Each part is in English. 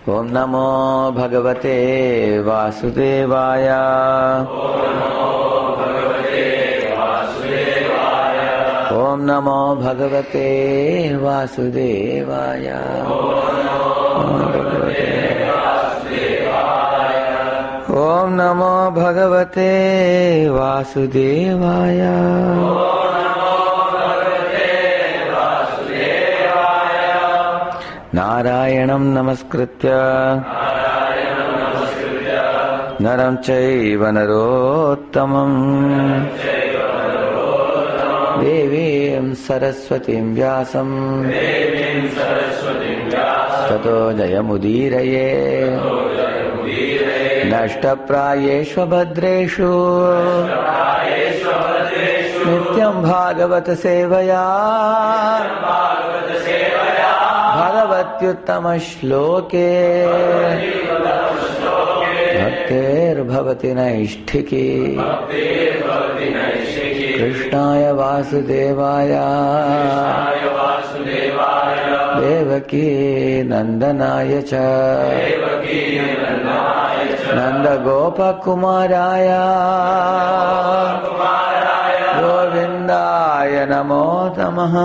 Om Namo Bhagavate Vasudevaya. Om Namo Bhagavate Vasudevaya. Om Namo Bhagavate Vasudevaya. Narayanam Namaskritya Naram Chaiva Narottamam Devim Saraswatim Vyasam Tato Jayamudiraye Nashtaprayeshva Bhadreshu Nityam Bhagavata Sevaya Bhagavatyuttama Shloke Bhaktir Bhavati Naishtiki Krishnaya Vasudevaya Devaki Nandanaya Cha Nanda Gopa Kumaraya Govindaya Namo Namaha.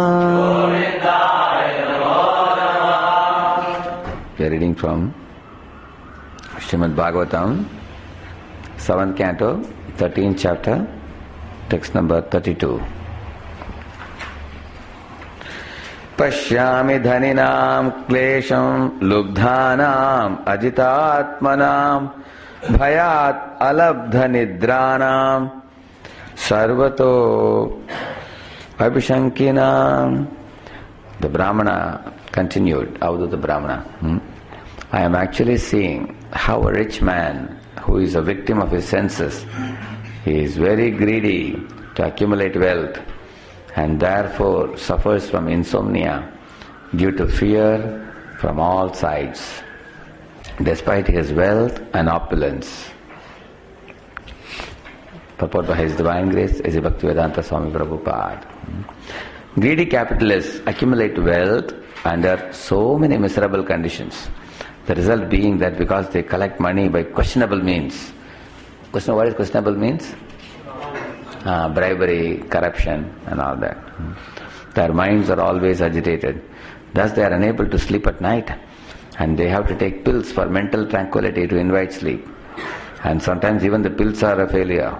We are reading from Srimad Bhagavatam, 7th canto, 13th chapter, text number 32. Pashyami dhaninam klesham lubdhanam ajitatmanam bhayat alabdha nidranam sarvato abhishankinam. The Brahmana continued, Avadhuta Brahmana. I am actually seeing how a rich man who is a victim of his senses, he is very greedy to accumulate wealth and therefore suffers from insomnia due to fear from all sides, despite his wealth and opulence. Purport by His Divine Grace is Bhaktivedanta Swami Prabhupada. Greedy capitalists accumulate wealth under so many miserable conditions. The result being that because they collect money by questionable means. What is questionable means? Bribery, corruption and all that. Their minds are always agitated. Thus they are unable to sleep at night, and they have to take pills for mental tranquility to invite sleep. And sometimes even the pills are a failure.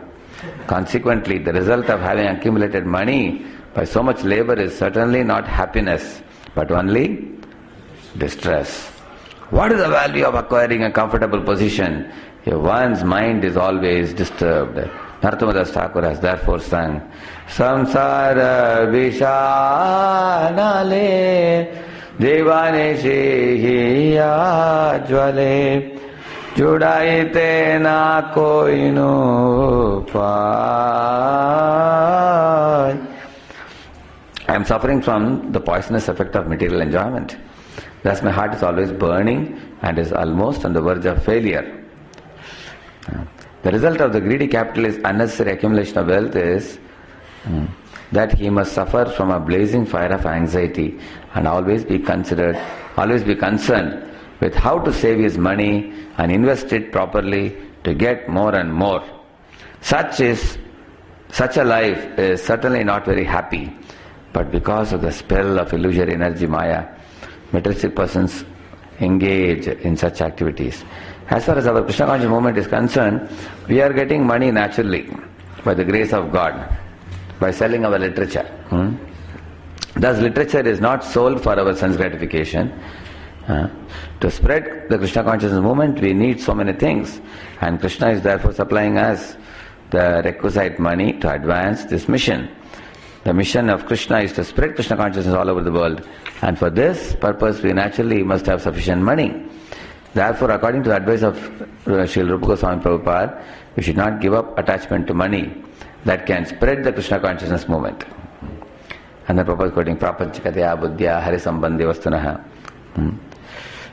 Consequently, the result of having accumulated money by so much labor is certainly not happiness, but only distress. What is the value of acquiring a comfortable position if one's mind is always disturbed? Narottam Thakur has therefore sung, Samsara Vishanale Devane Shihiya Jwale Judaite na koinu pai. I am suffering from the poisonous effect of material enjoyment. Thus my heart is always burning and is almost on the verge of failure. The result of the greedy capitalist's unnecessary accumulation of wealth is that he must suffer from a blazing fire of anxiety and always be concerned with how to save his money and invest it properly to get more and more. Such a life is certainly not very happy. But because of the spell of illusory energy Maya, materialistic persons engage in such activities. As far as our Krishna conscious movement is concerned, we are getting money naturally by the grace of God, by selling our literature. Thus literature is not sold for our sense gratification. To spread the Krishna consciousness movement, we need so many things, and Krishna is therefore supplying us the requisite money to advance this mission. The mission of Krishna is to spread Krishna consciousness all over the world, and for this purpose we naturally must have sufficient money. Therefore, according to the advice of Srila Rupa Goswami Prabhupada, we should not give up attachment to money that can spread the Krishna consciousness movement. And then Prabhupada is quoting Prapanchikatya Buddhya Hari Sambandhi Vastunaha.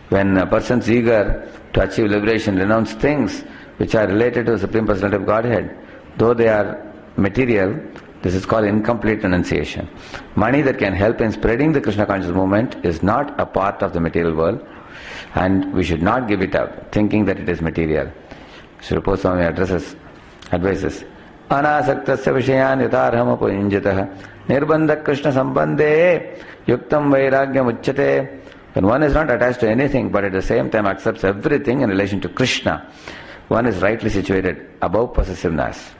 When a person is eager to achieve liberation, renounce things which are related to the Supreme Personality of Godhead, though they are material, this is called incomplete renunciation. Money that can help in spreading the Krishna conscious movement is not a part of the material world. And we should not give it up, thinking that it is material. Srila Swami advises, Anasaktasya vishayan yatarham apunjitah nirbandha krishna sambandhe yuktam vairagyam uchyate. When one is not attached to anything but at the same time accepts everything in relation to Krishna, one is rightly situated above possessiveness.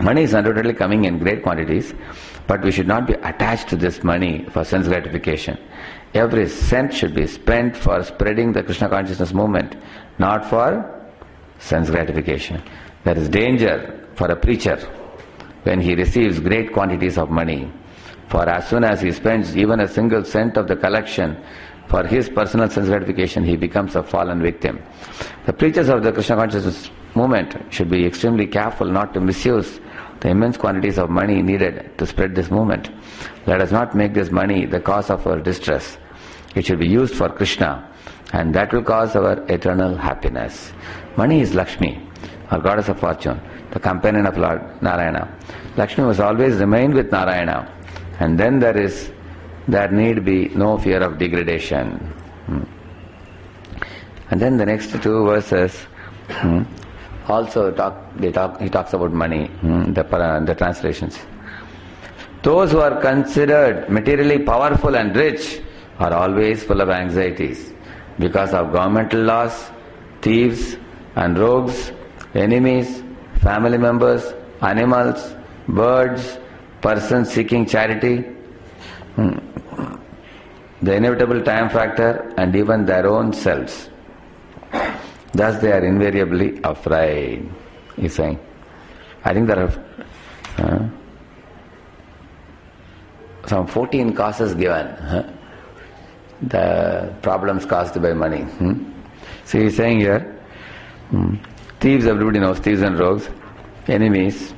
Money is undoubtedly coming in great quantities, but we should not be attached to this money for sense gratification. Every cent should be spent for spreading the Krishna consciousness movement, not for sense gratification. There is danger for a preacher when he receives great quantities of money, for as soon as he spends even a single cent of the collection for his personal sense gratification, he becomes a fallen victim. The preachers of the Krishna consciousness movement should be extremely careful not to misuse the immense quantities of money needed to spread this movement. Let us not make this money the cause of our distress. It should be used for Krishna, and that will cause our eternal happiness. Money is Lakshmi, our goddess of fortune, the companion of Lord Narayana. Lakshmi must always remain with Narayana, and then there need be no fear of degradation. And then the next two verses also he talks about money, the translations. Those who are considered materially powerful and rich are always full of anxieties because of governmental laws, thieves and rogues, enemies, family members, animals, birds, persons seeking charity, the inevitable time factor, and even their own selves. Thus they are invariably afraid, he's saying. I think there are some 14 causes given, the problems caused by money. So he's saying here, thieves, everybody knows, thieves and rogues, enemies,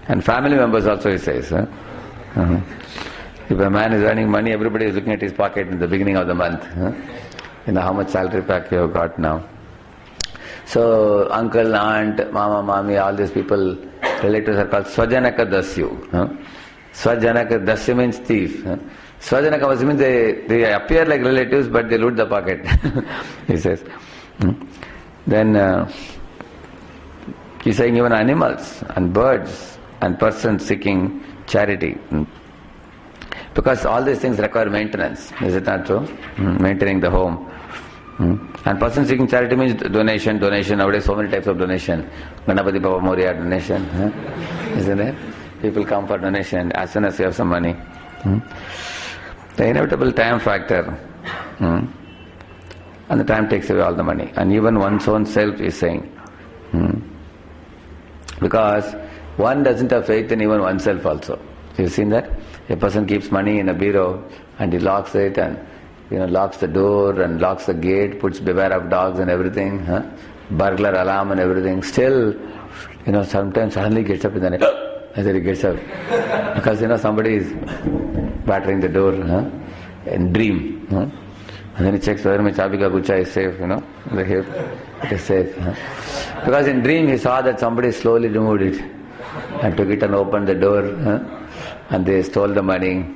and family members also, he says. If a man is earning money, everybody is looking at his pocket in the beginning of the month. How much salary pack you have got now. So uncle, aunt, mama, mami, all these people, relatives are called Swajanaka Dasyu. Swajanaka Dasyu means thief. Swajanaka means they appear like relatives but they loot the pocket, he says. Then he's saying even animals and birds and persons seeking charity. Because all these things require maintenance, is it not true? Maintaining the home. And person seeking charity means donation. Nowadays so many types of donation. Ganapati Baba Moria donation, isn't it? People come for donation as soon as you have some money. The inevitable time factor, and the time takes away all the money. And even one's own self is saying, because one doesn't have faith in even oneself also. You've seen that? A person keeps money in a bureau and he locks it and locks the door and locks the gate, puts beware of dogs and everything, burglar alarm and everything. Still, sometimes suddenly gets up in the night, and then he gets up. Because, somebody is battering the door in dream. And then he checks whether my chabi ka gucha is safe, the hip, it is safe. Because in dream he saw that somebody slowly removed it and took it and opened the door, and they stole the money.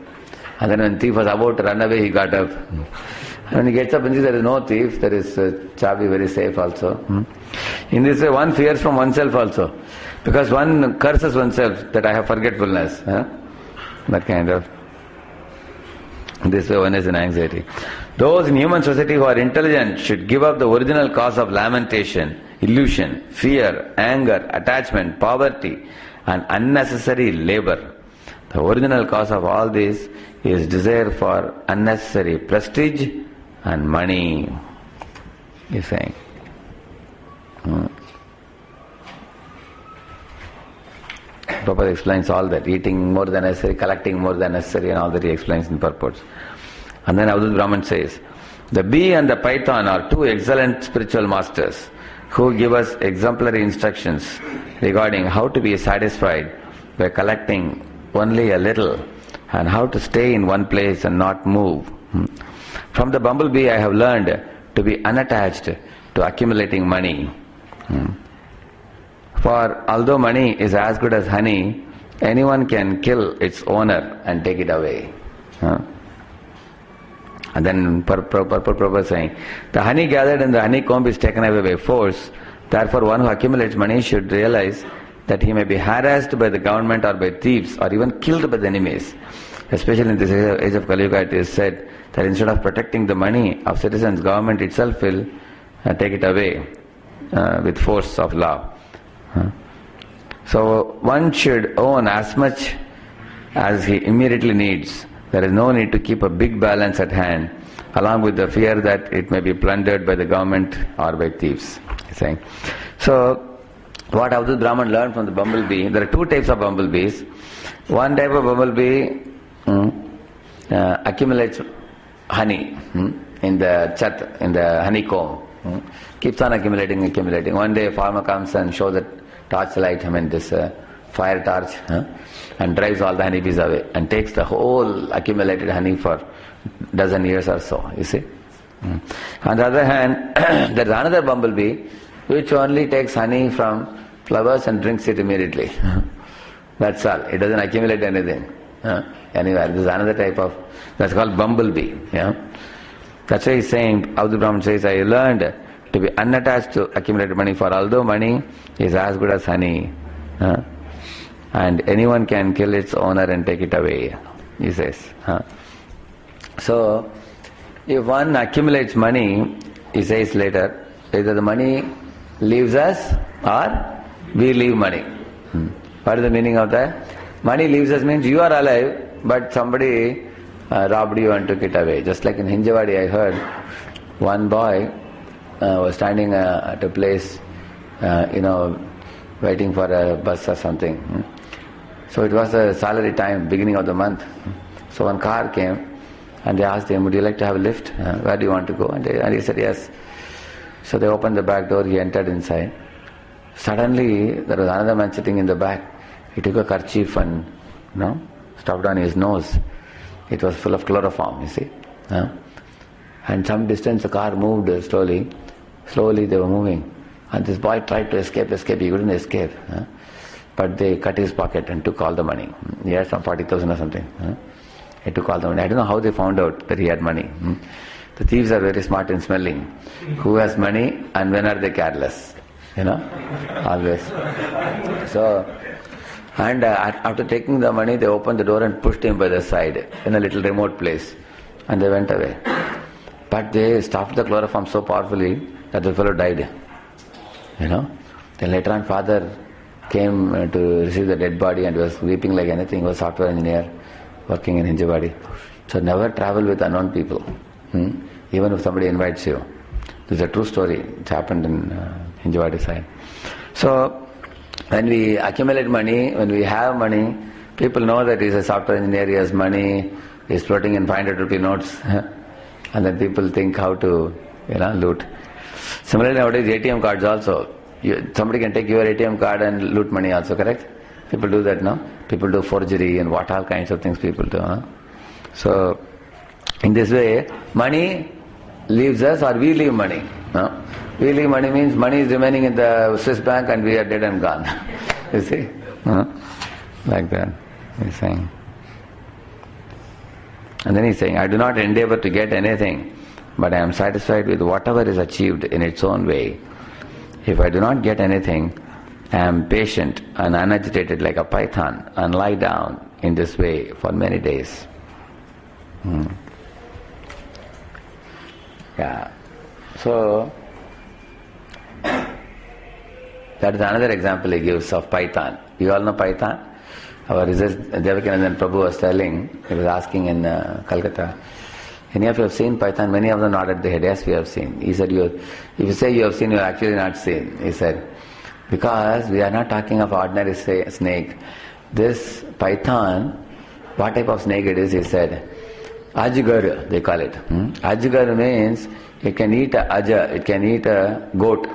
And then when thief was about to run away, he got up. And when he gets up and sees there is no thief, there is chabi very safe also. In this way, one fears from oneself also. Because one curses oneself that I have forgetfulness. That kind of. This way one is in anxiety. Those in human society who are intelligent should give up the original cause of lamentation, illusion, fear, anger, attachment, poverty, and unnecessary labor. The original cause of all this is desire for unnecessary prestige and money, he's saying. Prabhupada explains all that, eating more than necessary, collecting more than necessary, and all that he explains in purports. And then Avadut Brahman says, the bee and the python are two excellent spiritual masters who give us exemplary instructions regarding how to be satisfied by collecting only a little and how to stay in one place and not move. From the bumblebee I have learned to be unattached to accumulating money. For although money is as good as honey, anyone can kill its owner and take it away. And then Prabhupada saying, the honey gathered in the honeycomb is taken away by force. Therefore, one who accumulates money should realize that he may be harassed by the government or by thieves or even killed by the enemies. Especially in this age of Kali Yuga, it is said that instead of protecting the money of citizens, government itself will take it away with force of law. So one should own as much as he immediately needs. There is no need to keep a big balance at hand, along with the fear that it may be plundered by the government or by thieves. He's saying. So what Avadut Brahman learned from the bumblebee, there are two types of bumblebees. One type of bumblebee accumulates honey in the chat, in the honeycomb. Keeps on accumulating. One day a farmer comes and shows the torchlight, this fire torch, and drives all the honeybees away and takes the whole accumulated honey for dozen years or so, you see. On the other hand, there is another bumblebee which only takes honey from flowers and drinks it immediately. That's all. It doesn't accumulate anything anywhere. This is another type of, that's called bumblebee. That's why he's saying, Avadut Brahman says, I learned to be unattached to accumulated money, for although money is as good as honey, and anyone can kill its owner and take it away, he says. So, if one accumulates money, he says later, either the money leaves us or we leave money. What is the meaning of that? Money leaves us means you are alive, but somebody robbed you and took it away. Just like in Hinjawadi, I heard one boy was standing at a place, waiting for a bus or something. So it was a salary time, beginning of the month. So one car came and they asked him, would you like to have a lift? Where do you want to go? And he said yes. So they opened the back door, he entered inside. Suddenly there was another man sitting in the back. He took a kerchief and stuffed on his nose. It was full of chloroform, you see. And some distance the car moved slowly. Slowly they were moving. And this boy tried to escape. He couldn't escape. But they cut his pocket and took all the money. He had some 40,000 or something. He took all the money. I don't know how they found out that he had money. The thieves are very smart in smelling. Who has money and when are they careless? Always. So, and after taking the money, they opened the door and pushed him by the side in a little remote place. And they went away. But they stuffed the chloroform so powerfully that the fellow died. Then later on, father came to receive the dead body and was weeping like anything. He was a software engineer working in Hinjawadi. So never travel with unknown people, even if somebody invites you. This is a true story. It happened in Hinjawadi side. So when we accumulate money, when we have money, people know that he's a software engineer, he has money, he's floating in 500 rupee notes, and then people think how to loot. Similarly nowadays ATM cards also. Somebody can take your ATM card and loot money also, correct? People do that, no? People do forgery and what all kinds of things people do. So, in this way, money leaves us or we leave money. We leave money means money is remaining in the Swiss bank and we are dead and gone. You see? Like that. He's saying. And then he's saying, I do not endeavor to get anything, but I am satisfied with whatever is achieved in its own way. If I do not get anything, I am patient and unagitated like a python and lie down in this way for many days. So, that is another example he gives of python. You all know python? Our research, Devakinandan Prabhu was telling, he was asking in Calcutta, any of you have seen python? Many of them nodded their head, yes, we have seen. He said, if you say you have seen, you have actually not seen. He said, because we are not talking of ordinary snake. This python, what type of snake it is, he said, Ajgar, they call it. Ajgar means it can eat a aja, it can eat a goat.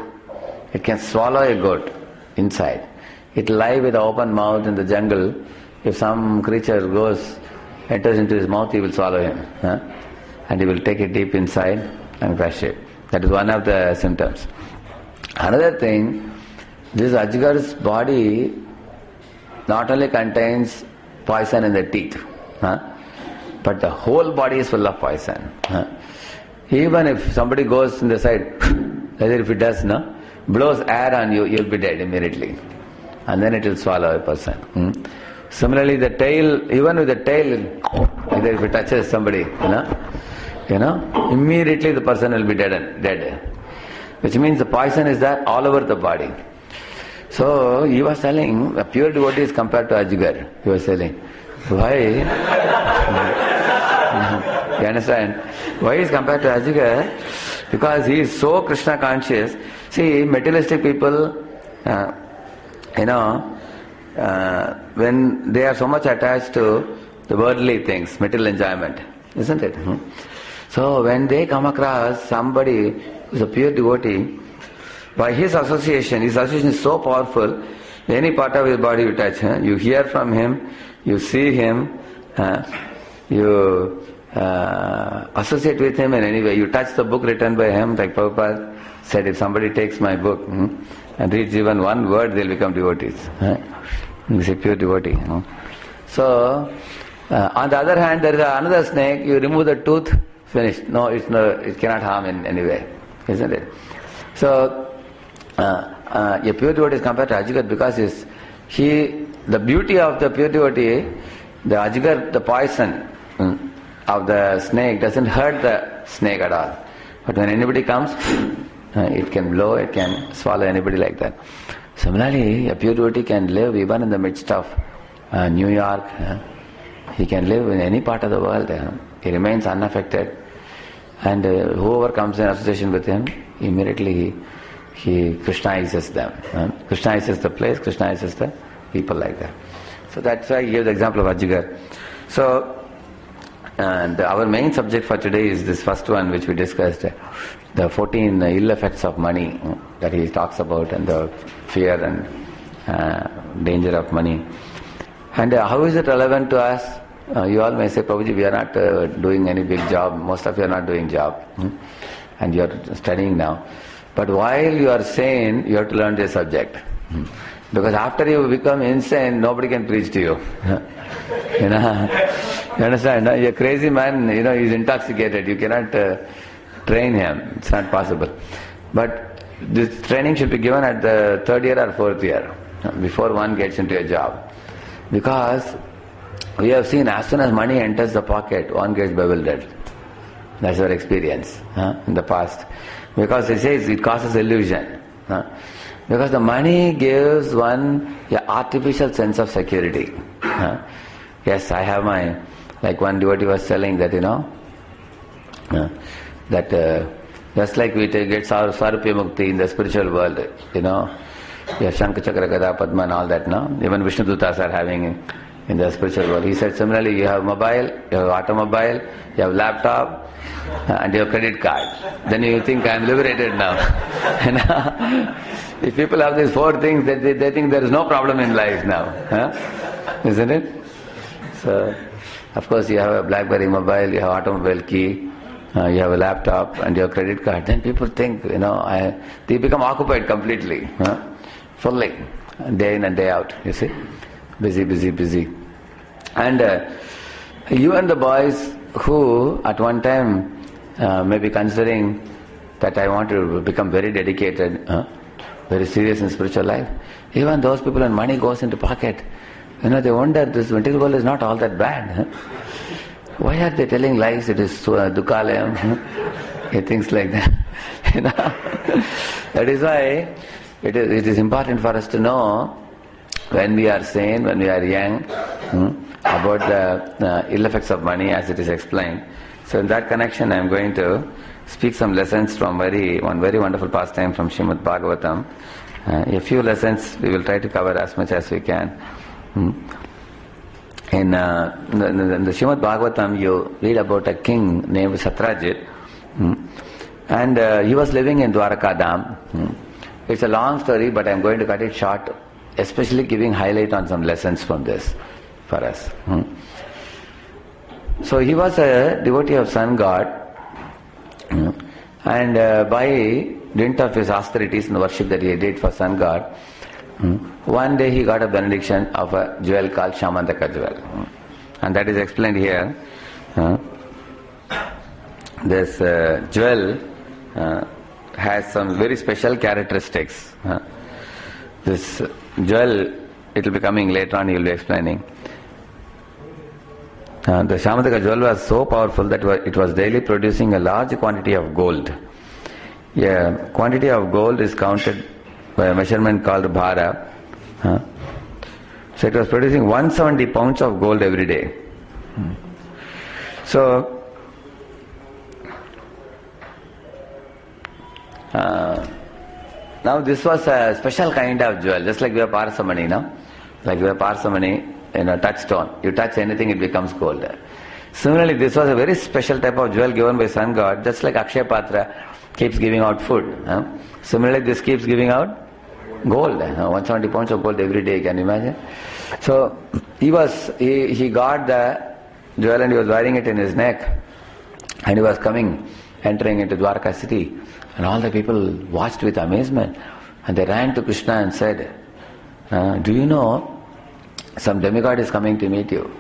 It can swallow a goat inside. It will lie with an open mouth in the jungle. If some creature enters into his mouth, he will swallow him. And he will take it deep inside and crush it. That is one of the symptoms. Another thing, this Ajgar's body not only contains poison in the teeth, but but the whole body is full of poison. Even if somebody goes in the side, whether if it does, blows air on you, you'll be dead immediately. And then it will swallow a person. Similarly, the tail, even with the tail, either if it touches somebody, immediately the person will be dead. Which means the poison is there all over the body. So he was telling, a pure devotee is compared to Ajgar. He was telling, why? You understand? Why is compared to Ajgar? Because he is so Krishna conscious. See, materialistic people, when they are so much attached to the worldly things, material enjoyment, isn't it? So when they come across somebody who is a pure devotee, by his association is so powerful, any part of his body you touch, you hear from him, you see him, you associate with him in any way. You touch the book written by him, like Prabhupada said, if somebody takes my book and reads even one word, they'll become devotees. He's a pure devotee. So, on the other hand, there is another snake, you remove the tooth, finished. It cannot harm in any way, isn't it? So, a pure devotee is compared to Ajgar because the beauty of the pure devotee, the Ajgar, the poison of the snake doesn't hurt the snake at all. But when anybody comes, it can blow, it can swallow anybody like that. Similarly, a pure devotee can live even in the midst of New York. He can live in any part of the world. He remains unaffected. And whoever comes in association with him, immediately he Krishnaises them. Krishnaises the place, Krishnaises the people like that. So that's why he gives the example of Ajgar. So, and our main subject for today is this first one which we discussed, the 14 ill effects of money that he talks about, and the fear and danger of money. And how is it relevant to us? You all may say, Prabhuji, we are not doing any big job. Most of you are not doing job. And you are studying now. But while you are sane, you have to learn this subject. Because after you become insane, nobody can preach to you. You understand? A crazy man, he's intoxicated. You cannot train him. It's not possible. But this training should be given at the 3rd year or 4th year, before one gets into a job. Because we have seen as soon as money enters the pocket, one gets bewildered. That's our experience in the past. Because it says it causes illusion. Because the money gives one an artificial sense of security. Yes, I have like one devotee was telling that, that just like we get Sarupya Mukti in the spiritual world, you have Shankha, Chakra, Gada, Padma and all that, even Vishnu Dutas are having in the spiritual world. He said similarly, you have mobile, you have automobile, you have laptop, and you have credit card. Then you think, I am liberated now. If people have these 4 things, they think there is no problem in life now. Isn't it? So, of course, you have a BlackBerry mobile, you have automobile key, you have a laptop, and you have credit card. Then people think, they become occupied completely, fully, day in and day out, you see. Busy. And even the boys who at one time may be considering that I want to become very dedicated, very serious in spiritual life, even those people when money goes into pocket, they wonder this material world is not all that bad. Why are they telling lies? It is Dukalayam, things like that. That is why it is important for us to know when we are sane, when we are young, about the ill effects of money as it is explained. So in that connection I am going to speak some lessons from one very wonderful pastime from Srimad Bhagavatam. A few lessons we will try to cover as much as we can. In the Srimad Bhagavatam you read about a king named Satrajit, and he was living in Dwarakadam. It's a long story, but I am going to cut it short, especially giving highlight on some lessons from this for us. So he was a devotee of sun god, and by dint of his austerities and the worship that he did for sun god, one day he got a benediction of a jewel called Shamantaka jewel. And that is explained here. this jewel has some very special characteristics. This jewel, it will be coming later on, he will be explaining. The Shamantaka jewel was so powerful that it was daily producing a large quantity of gold. Yeah, quantity of gold is counted by a measurement called bhara. So it was producing 170 pounds of gold every day. So now this was a special kind of jewel, just like we have parsamani, no? Like we have parsamani in a touchstone. You touch anything, it becomes gold. Similarly, this was a very special type of jewel given by sun god, just like Akshaya Patra keeps giving out food. Similarly, this keeps giving out gold. 170 pounds of gold every day, can you imagine? So he got the jewel and he was wearing it in his neck, and he was entering into Dwarka city, and all the people watched with amazement, and they ran to Krishna and said, do you know some demigod is coming to meet you?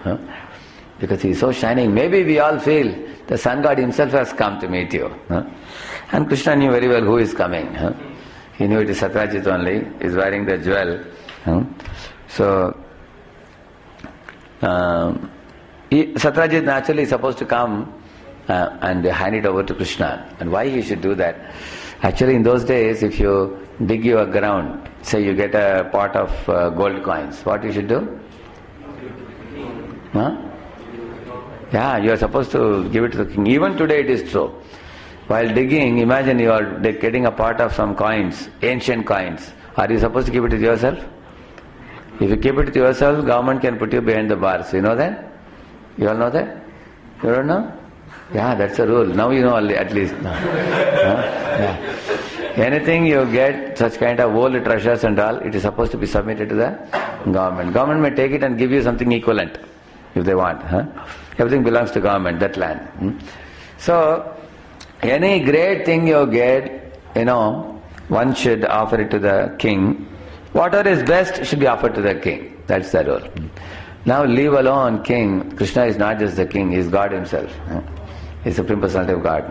Because he is so shining. Maybe we all feel the sun god himself has come to meet you. And Krishna knew very well who is coming. He knew it is Satyajit only. He is wearing the jewel. So Satyajit naturally is supposed to come and hand it over to Krishna. And why he should do that? Actually, in those days, if you dig your ground, say you get a pot of gold coins, what you should do? Yeah, you are supposed to give it to the king. Even today it is true. While digging, imagine you are getting a pot of some coins, ancient coins. Are you supposed to keep it with yourself? If you keep it with yourself, government can put you behind the bars. You know that? You all know that? You don't know? Yeah, that's a rule. Now you know at least. Yeah. Anything you get, such kind of old treasures and all, it is supposed to be submitted to the government. Government may take it and give you something equivalent, if they want. Everything belongs to government, that land. So, any great thing you get, one should offer it to the king. Whatever is best should be offered to the king. That's the rule. Now leave alone king. Krishna is not just the king, he is God himself. He is the Supreme Personality of God.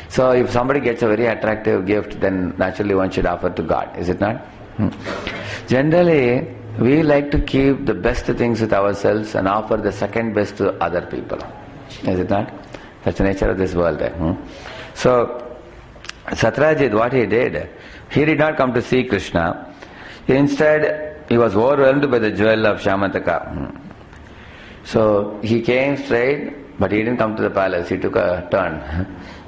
So if somebody gets a very attractive gift, then naturally one should offer to God, is it not? Generally, we like to keep the best things with ourselves and offer the second best to other people. Is it not? That's the nature of this world. So, Satyajit, what he did not come to see Krishna. Instead, he was overwhelmed by the jewel of Shamantaka. So, he came straight, but he didn't come to the palace. He took a turn,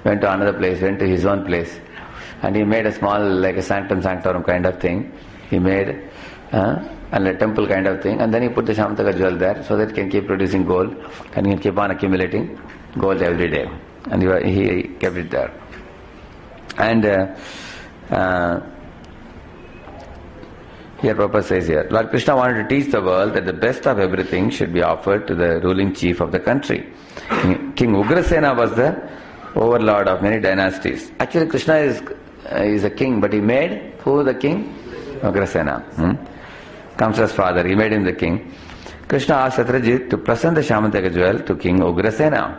went to another place, went to his own place. And he made a small, like a sanctum sanctorum kind of thing. He made and a temple kind of thing, and then he put the Shamantaka jewel there so that it can keep producing gold and he can keep on accumulating gold every day. And he kept it there. And here Prabhupada says here, Lord Krishna wanted to teach the world that the best of everything should be offered to the ruling chief of the country. King Ugrasena was the overlord of many dynasties. Actually Krishna is a king, but he made who the king? Ugrasena. Kamsa's father, he made him the king. Krishna asked Satyajit to present the Shamantaka jewel to King Ugrasena.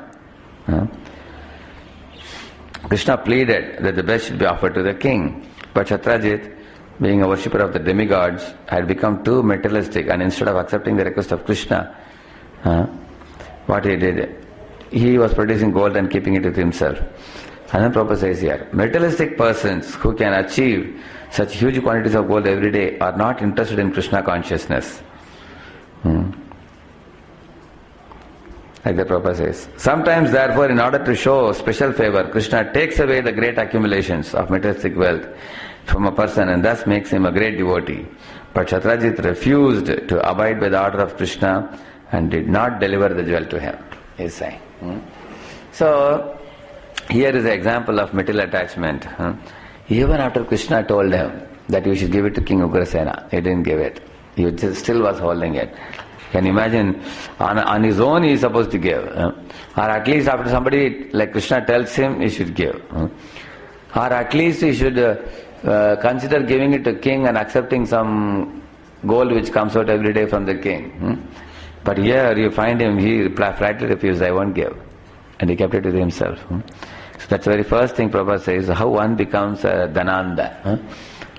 Krishna pleaded that the best should be offered to the king. But Satyajit, being a worshipper of the demigods, had become too materialistic, and instead of accepting the request of Krishna, what he did, he was producing gold and keeping it with himself. And then Prabhupada says here, materialistic persons who can achieve such huge quantities of gold every day are not interested in Krishna consciousness. Like the Prabhupada says. Sometimes therefore, in order to show special favor, Krishna takes away the great accumulations of materialistic wealth from a person and thus makes him a great devotee. But Satyajit refused to abide by the order of Krishna and did not deliver the jewel to him, he is saying. So, here is the example of material attachment. Even after Krishna told him that you should give it to King Ugrasena, he didn't give it. He still was holding it. Can you imagine? On his own he is supposed to give. Or at least after somebody like Krishna tells him, he should give. Or at least he should consider giving it to king and accepting some gold which comes out every day from the king. But here you find him, he flatly refused, I won't give. and he kept it with himself. So that's the very first thing Prabhupada says, how one becomes dhananda.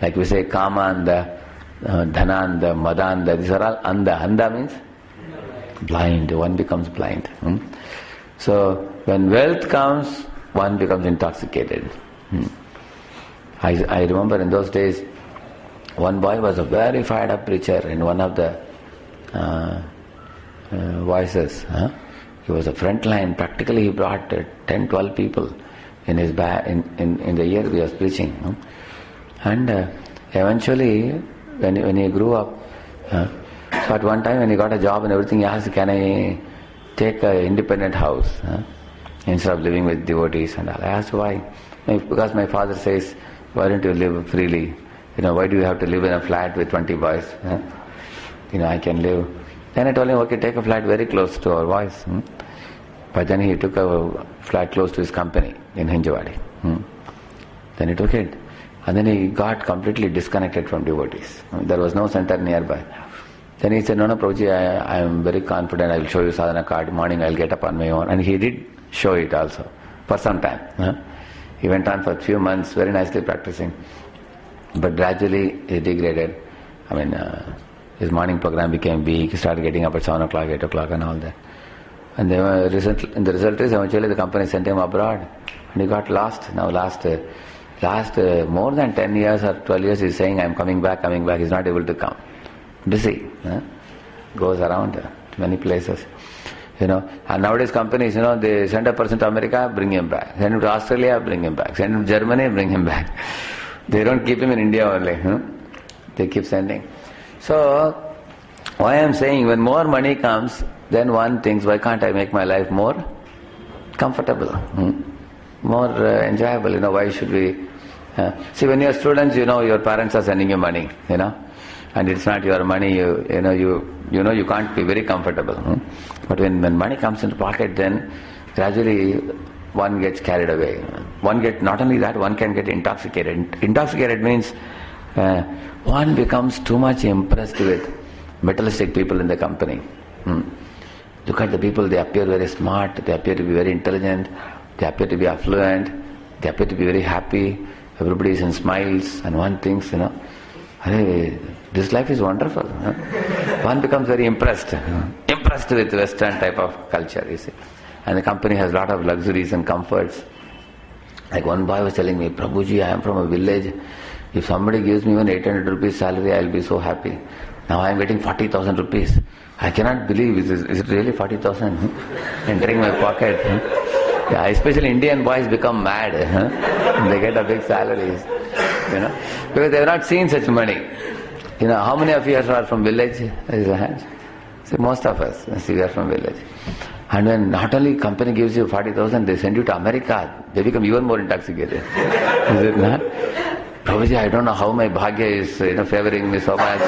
Like we say kamanda, dhananda, madanda, these are all anda. Anda means blind, one becomes blind. So when wealth comes, one becomes intoxicated. I remember in those days, one boy was a very fired up preacher in one of the voices. He was a front line. Practically he brought 10, 12 people in his in the year he was preaching. And eventually, when he grew up, so at one time when he got a job and everything, he asked, can I take an independent house instead of living with devotees and all. I asked why. Because my father says, why don't you live freely? Why do you have to live in a flat with 20 boys? I can live. Then I told him, okay, take a flat very close to our boys. But then he took a flat close to his company in Hinjawadi. Then he took it. And then he got completely disconnected from devotees. There was no center nearby. Then he said, no, Prabhuji, I am very confident, I will show you sadhana card. Morning I will get up on my own. And he did show it also, for some time. He went on for a few months, very nicely practicing. But gradually he degraded. His morning program became weak. He started getting up at 7 o'clock, 8 o'clock and all that. And the result is eventually the company sent him abroad. And he got lost. Now last more than 10 years or 12 years he's saying, I'm coming back. He's not able to come. Busy. Goes around many places. And nowadays companies, they send a person to America, bring him back. Send him to Australia, bring him back. Send him to Germany, bring him back. They don't keep him in India only. They keep sending. So, why I am saying, when more money comes, then one thinks, why can't I make my life more comfortable, more enjoyable? Why should we? See, when you're students, your parents are sending you money, and it's not your money. You can't be very comfortable. But when money comes into pocket, then gradually one gets carried away. Not only that, one can get intoxicated. Intoxicated means one becomes too much impressed with materialistic people in the company. Look at the people, they appear very smart, they appear to be very intelligent, they appear to be affluent, they appear to be very happy, everybody is in smiles, and one thinks, hey, this life is wonderful. One becomes very impressed with Western type of culture, you see. And the company has a lot of luxuries and comforts. Like one boy was telling me, Prabhuji, I am from a village. If somebody gives me even 800 rupees salary, I will be so happy. Now I am getting 40,000 rupees. I cannot believe, is it really 40,000 entering my pocket? Yeah, especially Indian boys become mad. They get a big salaries. Because they have not seen such money. How many of you are from village? Raise your hands. See, most of us, we are from village. And when not only company gives you 40,000, they send you to America. They become even more intoxicated. Is it not? Prabhuji, I don't know how my bhagya is favoring me so much.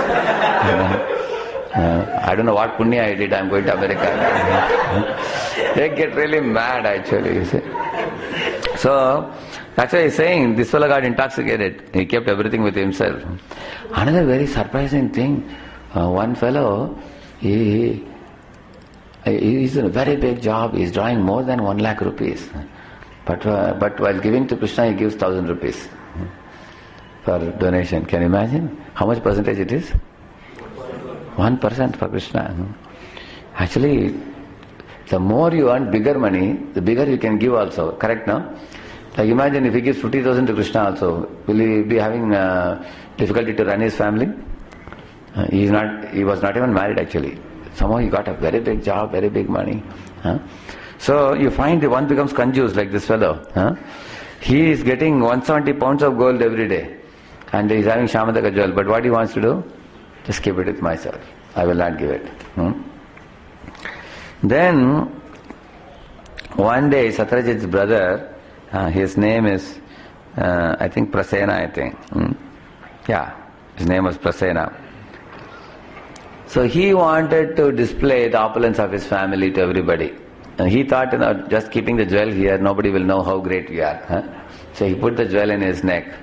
I don't know what punya I did, I'm going to America. They get really mad actually, you see. So, that's why he's saying, this fellow got intoxicated. He kept everything with himself. Another very surprising thing, one fellow, he's in a very big job, he's drawing more than 1 lakh rupees. But while giving to Krishna, he gives 1,000 rupees for donation. Can you imagine how much percentage it is? 1% for Krishna. Actually, the more you earn bigger money, the bigger you can give also. Correct, no? Like imagine if he gives 50,000 to Krishna also, will he be having difficulty to run his family? He was not even married actually. Somehow he got a very big job, very big money. So you find the one becomes confused like this fellow. He is getting 170 pounds of gold every day. And he is having Shamantaka jewel. But what he wants to do? Just keep it with myself. I will not give it. Then, one day Satyajit's brother, his name is, I think Prasena, Yeah, his name was Prasena. So he wanted to display the opulence of his family to everybody. And he thought, just keeping the jewel here, nobody will know how great we are. So he put the jewel in his neck.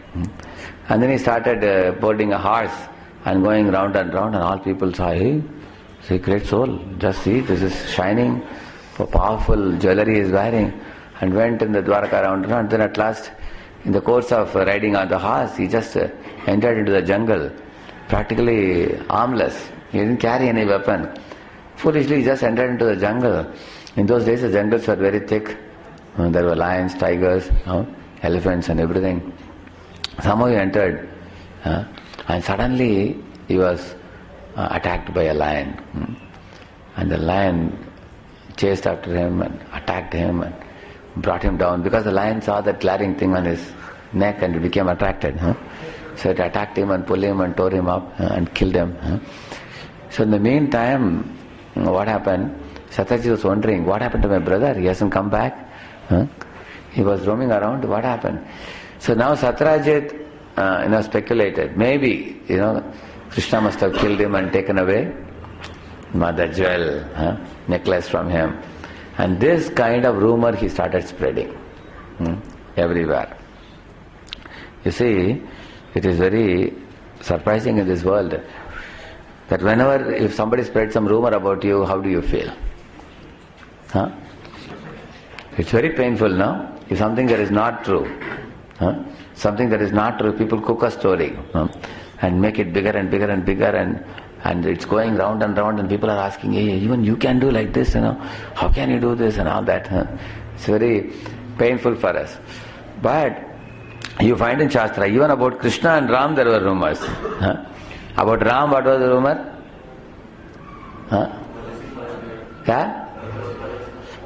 And then he started boarding a horse and going round and round, and all people saw, hey, see, great soul, just see, this is shining, powerful jewelry he is wearing, and went in the Dwarka around, and then at last, in the course of riding on the horse, he just entered into the jungle, practically armless. He didn't carry any weapon. Foolishly, he just entered into the jungle. In those days, the jungles were very thick. There were lions, tigers, elephants and everything. Somehow he entered, and suddenly he was attacked by a lion. And the lion chased after him and attacked him and brought him down, because the lion saw that glaring thing on his neck and it became attracted. So it attacked him and pulled him and tore him up and killed him. So in the meantime, what happened? Satyajit was wondering, what happened to my brother? He hasn't come back. He was roaming around. What happened? So now Satyajit speculated. Maybe, Krishna must have killed him and taken away mother jewel, necklace from him. And this kind of rumor he started spreading everywhere. You see, it is very surprising in this world that whenever, if somebody spreads some rumor about you, how do you feel? It's very painful, no? If something that is not true, something that is not true, people cook a story and make it bigger and bigger and bigger, and it's going round and round, and people are asking, hey, even you can do like this, how can you do this and all that? It's very painful for us. But you find in Shastra, even about Krishna and Ram there were rumors. About Ram, what was the rumor?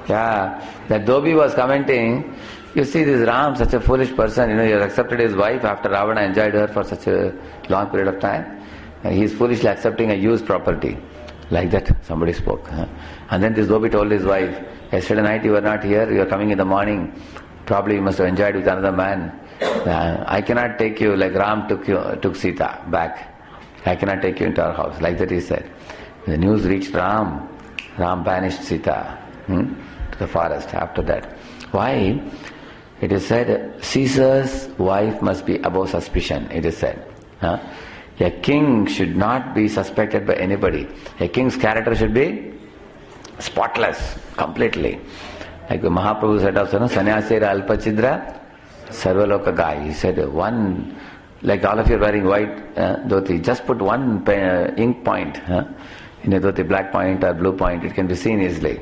Yeah, that Dobi was commenting, you see this Ram, such a foolish person, he has accepted his wife after Ravana enjoyed her for such a long period of time. He is foolishly accepting a used property. Like that, somebody spoke. And then this Dobi told his wife, yesterday night you were not here, you are coming in the morning, probably you must have enjoyed with another man. I cannot take you like Ram took Sita back. I cannot take you into our house. Like that he said. The news reached Ram. Ram banished Sita to the forest after that. Why? It is said, Caesar's wife must be above suspicion, it is said. A king should not be suspected by anybody. A king's character should be spotless, completely. Like the Mahaprabhu said also, Sanyasira Alpachidra Sarvaloka Gai. He said, one, like all of you are wearing white dhoti, just put one ink point in a dhoti, black point or blue point, it can be seen easily.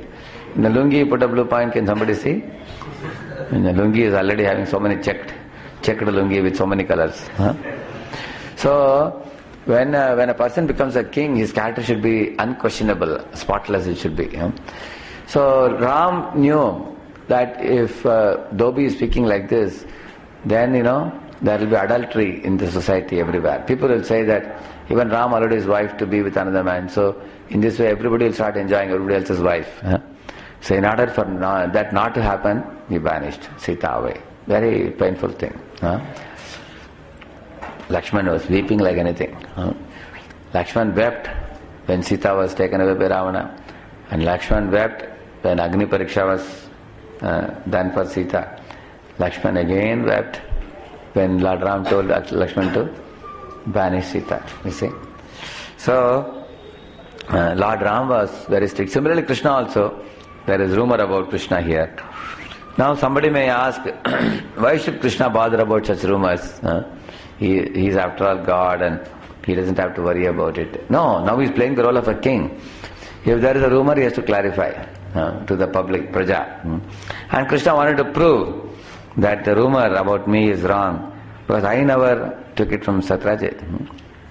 In the lungi you put a blue point, can somebody see? And the lungi is already having so many checked lungi with so many colors. So, when a person becomes a king, his character should be unquestionable, spotless it should be. So, Ram knew that if Dobi is speaking like this, then there will be adultery in the society everywhere. People will say that even Ram allowed his wife to be with another man. So, in this way everybody will start enjoying everybody else's wife. So, in order for that not to happen, he banished Sita away. Very painful thing. Lakshman was weeping like anything. Lakshman wept when Sita was taken away by Ravana, and Lakshman wept when Agni Pariksha was done for Sita. Lakshman again wept when Lord Ram told Lakshman to banish Sita. You see? So, Lord Ram was very strict. Similarly, Krishna also, there is rumor about Krishna here. Now somebody may ask, why should Krishna bother about such rumors? He is after all God and he doesn't have to worry about it. No, now he is playing the role of a king. If there is a rumor, he has to clarify to the public, Praja. And Krishna wanted to prove that the rumor about me is wrong, because I never took it from Satyajit.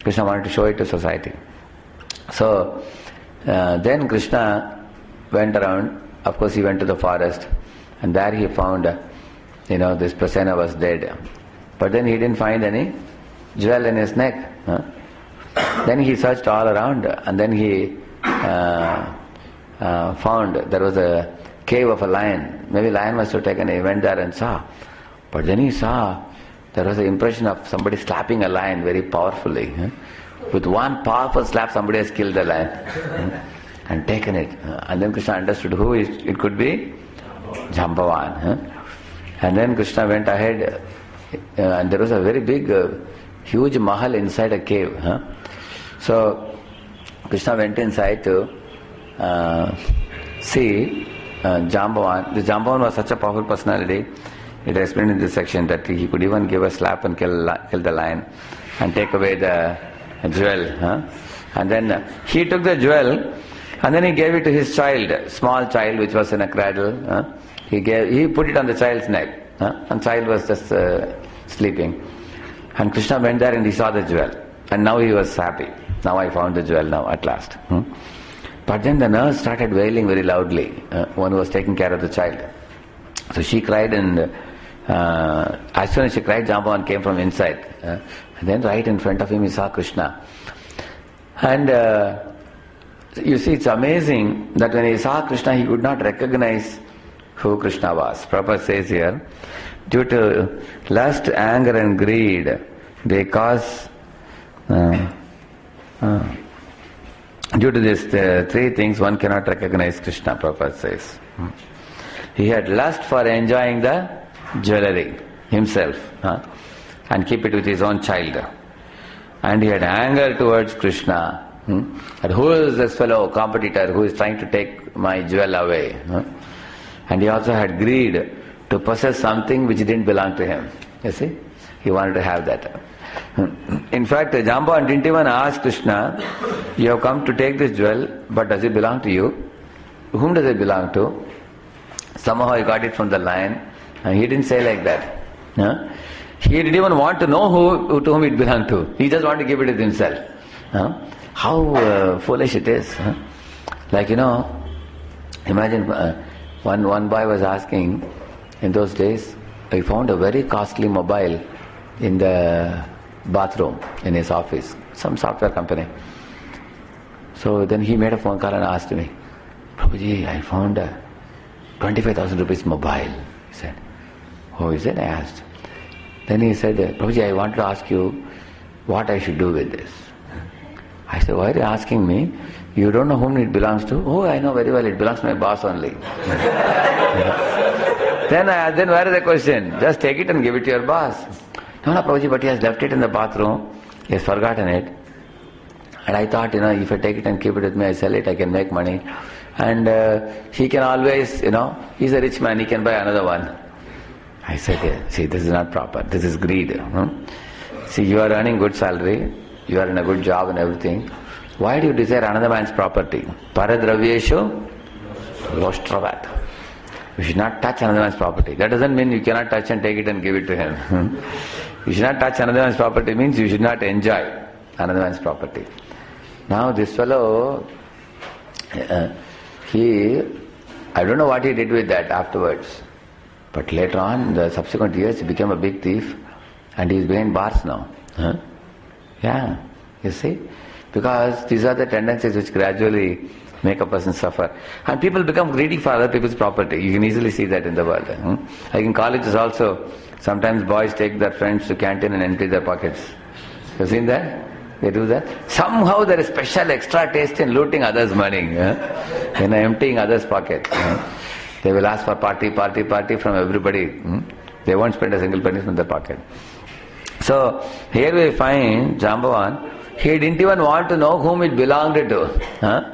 Krishna wanted to show it to society. So, then Krishna went around. Of course, he went to the forest, and there he found, this Prasena was dead. But then he didn't find any jewel in his neck. Then he searched all around, and then he found there was a cave of a lion. Maybe lion must have taken it. He went there and saw. But then he saw there was an impression of somebody slapping a lion very powerfully. With one powerful slap, somebody has killed the lion and taken it. And then Krishna understood who it could be. Jambavan. And then Krishna went ahead, and there was a very big, huge mahal inside a cave. So Krishna went inside to see Jambavan. The Jambavan was such a powerful personality. It is explained in this section that he could even give a slap and kill the lion and take away the jewel. And then he took the jewel and then he gave it to his child, small child which was in a cradle. He put it on the child's neck. And child was just sleeping. And Krishna went there and he saw the jewel. And now he was happy. Now I found the jewel now at last. But then the nurse started wailing very loudly, one who was taking care of the child. So she cried, and as soon as she cried, Jambavan came from inside. And then right in front of him he saw Krishna. And you see, it's amazing that when he saw Krishna, he could not recognize who Krishna was. Prabhupada says here, due to lust, anger and greed, they cause... due to these three things, one cannot recognize Krishna, Prabhupada says. He had lust for enjoying the jewelry himself and keep it with his own child. And he had anger towards Krishna. And who is this fellow competitor who is trying to take my jewel away? And he also had greed to possess something which didn't belong to him. You see? He wanted to have that. In fact, Jambavan didn't even ask Krishna, you have come to take this jewel, but does it belong to you? Whom does it belong to? Somehow he got it from the lion, and he didn't say like that. He didn't even want to know to whom it belonged to. He just wanted to give it to himself. How foolish it is. Like, imagine one boy was asking, in those days, he found a very costly mobile in the bathroom in his office, some software company. So then he made a phone call and asked me, Prabhuji, I found a 25,000 rupees mobile. He said, oh, is it? I asked. Then he said, Prabhuji, I want to ask you what I should do with this. I said, why are you asking me? You don't know whom it belongs to? Oh, I know very well, it belongs to my boss only. Then where is the question? Just take it and give it to your boss. No, Prabhuji, but he has left it in the bathroom. He has forgotten it. And I thought, if I take it and keep it with me, I sell it, I can make money. And he can always, he's a rich man, he can buy another one. I said, see, this is not proper. This is greed. See, you are earning good salary, you are in a good job and everything. Why do you desire another man's property? Paradravyeshu loshtravat. You should not touch another man's property. That doesn't mean you cannot touch and take it and give it to him. You should not touch another man's property means you should not enjoy another man's property. Now this fellow, I don't know what he did with that afterwards. But later on, in the subsequent years, he became a big thief and he is behind bars now. Yeah, you see? Because these are the tendencies which gradually make a person suffer. And people become greedy for other people's property. You can easily see that in the world. Like in colleges also, sometimes boys take their friends to canteen and empty their pockets. You seen that? They do that. Somehow there is special extra taste in looting others' money. Emptying others' pockets. They will ask for party from everybody. They won't spend a single penny from their pocket. So here we find Jambavan, he didn't even want to know whom it belonged to.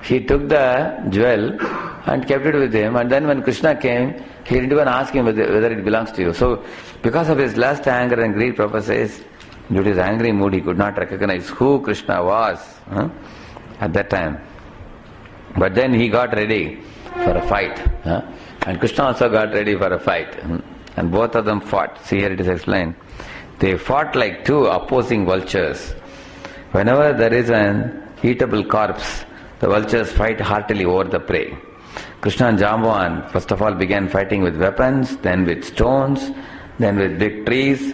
He took the jewel and kept it with him, and then when Krishna came, he didn't even ask him whether it belongs to you. So because of his lust, anger and greed, Prabhupada says, due to his angry mood, he could not recognize who Krishna was at that time. But then he got ready for a fight. And Krishna also got ready for a fight. And both of them fought. See, here it is explained. They fought like two opposing vultures. Whenever there is an eatable corpse, the vultures fight heartily over the prey. Krishna and Jambavan first of all began fighting with weapons, then with stones, then with big trees,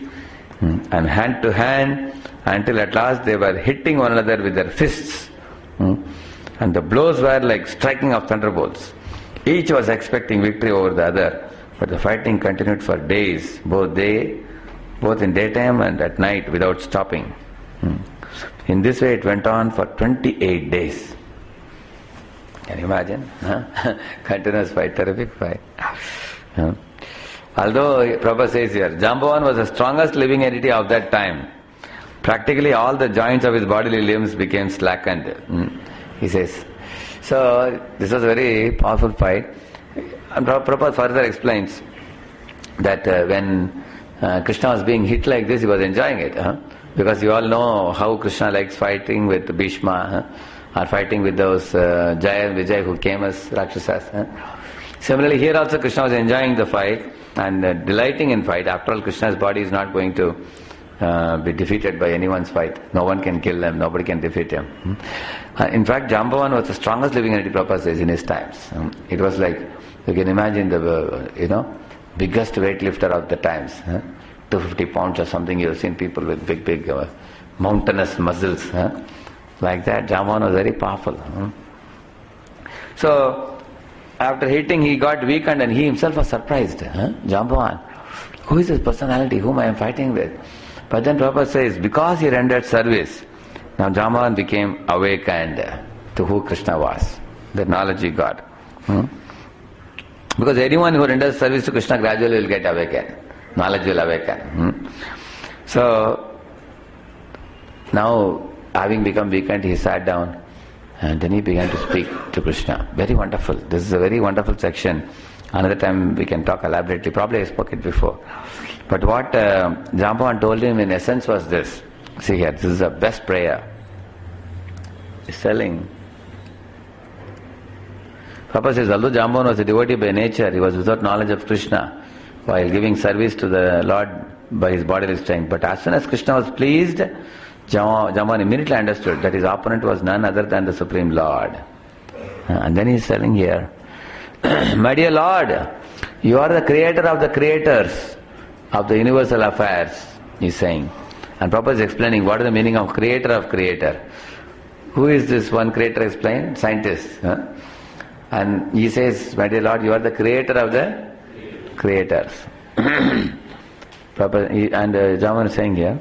and hand to hand, until at last they were hitting one another with their fists. And the blows were like striking of thunderbolts. Each was expecting victory over the other, but the fighting continued for days, both in daytime and at night, without stopping. In this way it went on for 28 days. Can you imagine? Continuous fight, terrific fight. Although Prabhupada says here, Jambavan was the strongest living entity of that time. Practically all the joints of his bodily limbs became slackened. He says. So this was a very powerful fight. And Prabhupada further explains that when Krishna was being hit like this, he was enjoying it. Because you all know how Krishna likes fighting with Bhishma, or fighting with those Jaya and Vijay who came as Rakshasas. Similarly, here also Krishna was enjoying the fight and delighting in fight. After all, Krishna's body is not going to be defeated by anyone's fight. No one can kill him, nobody can defeat him. In fact, Jambavan was the strongest living entity, Prabhupada says, in his times. It was like, you can imagine the, biggest weightlifter of the times. 250 pounds or something. You've seen people with big mountainous muscles. Like that, Jambavan was very powerful. So, after hitting, he got weakened and he himself was surprised. Jambavan, who is this personality whom I am fighting with? But then Prabhupada says, because he rendered service, now Jambavan became awakened to who Krishna was, the knowledge he got. Because anyone who renders service to Krishna gradually will get awakened. Knowledge will awaken. So, now having become weakened, he sat down and then he began to speak to Krishna. Very wonderful. This is a very wonderful section. Another time we can talk elaborately. Probably I spoke it before. But what Jambavan told him in essence was this. See here, this is the best prayer. He's telling. Prabhupada says, although Jambavan was a devotee by nature, he was without knowledge of Krishna while giving service to the Lord by his bodily strength. But as soon as Krishna was pleased, Jambavan immediately understood that his opponent was none other than the Supreme Lord. And then he is telling here, my dear Lord, you are the creator of the creators of the universal affairs, he is saying. And Prabhupada is explaining what is the meaning of creator of creator. Who is this one creator? Explain? Scientist. And he says, my dear Lord, you are the creator of the creators. Prabhupada, and Jambavan is saying here,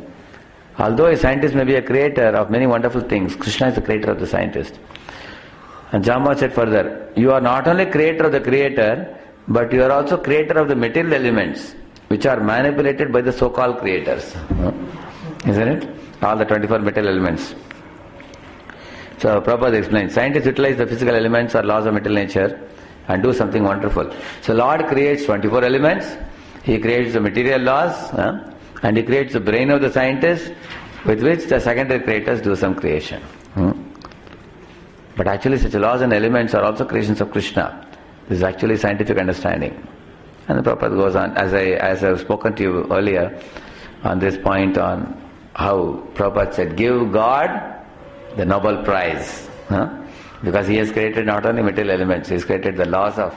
although a scientist may be a creator of many wonderful things, Krishna is the creator of the scientist. And Jambavan said further, you are not only creator of the creator, but you are also creator of the material elements which are manipulated by the so-called creators. Isn't it? All the 24 material elements. So Prabhupada explains, scientists utilize the physical elements or laws of material nature and do something wonderful. So Lord creates 24 elements, He creates the material laws, and He creates the brain of the scientist, with which the secondary creators do some creation. But actually such laws and elements are also creations of Krishna. This is actually scientific understanding. And the Prabhupada goes on, as I've spoken to you earlier, on this point on how Prabhupada said, give God the Nobel Prize. Because He has created not only material elements, He has created the laws of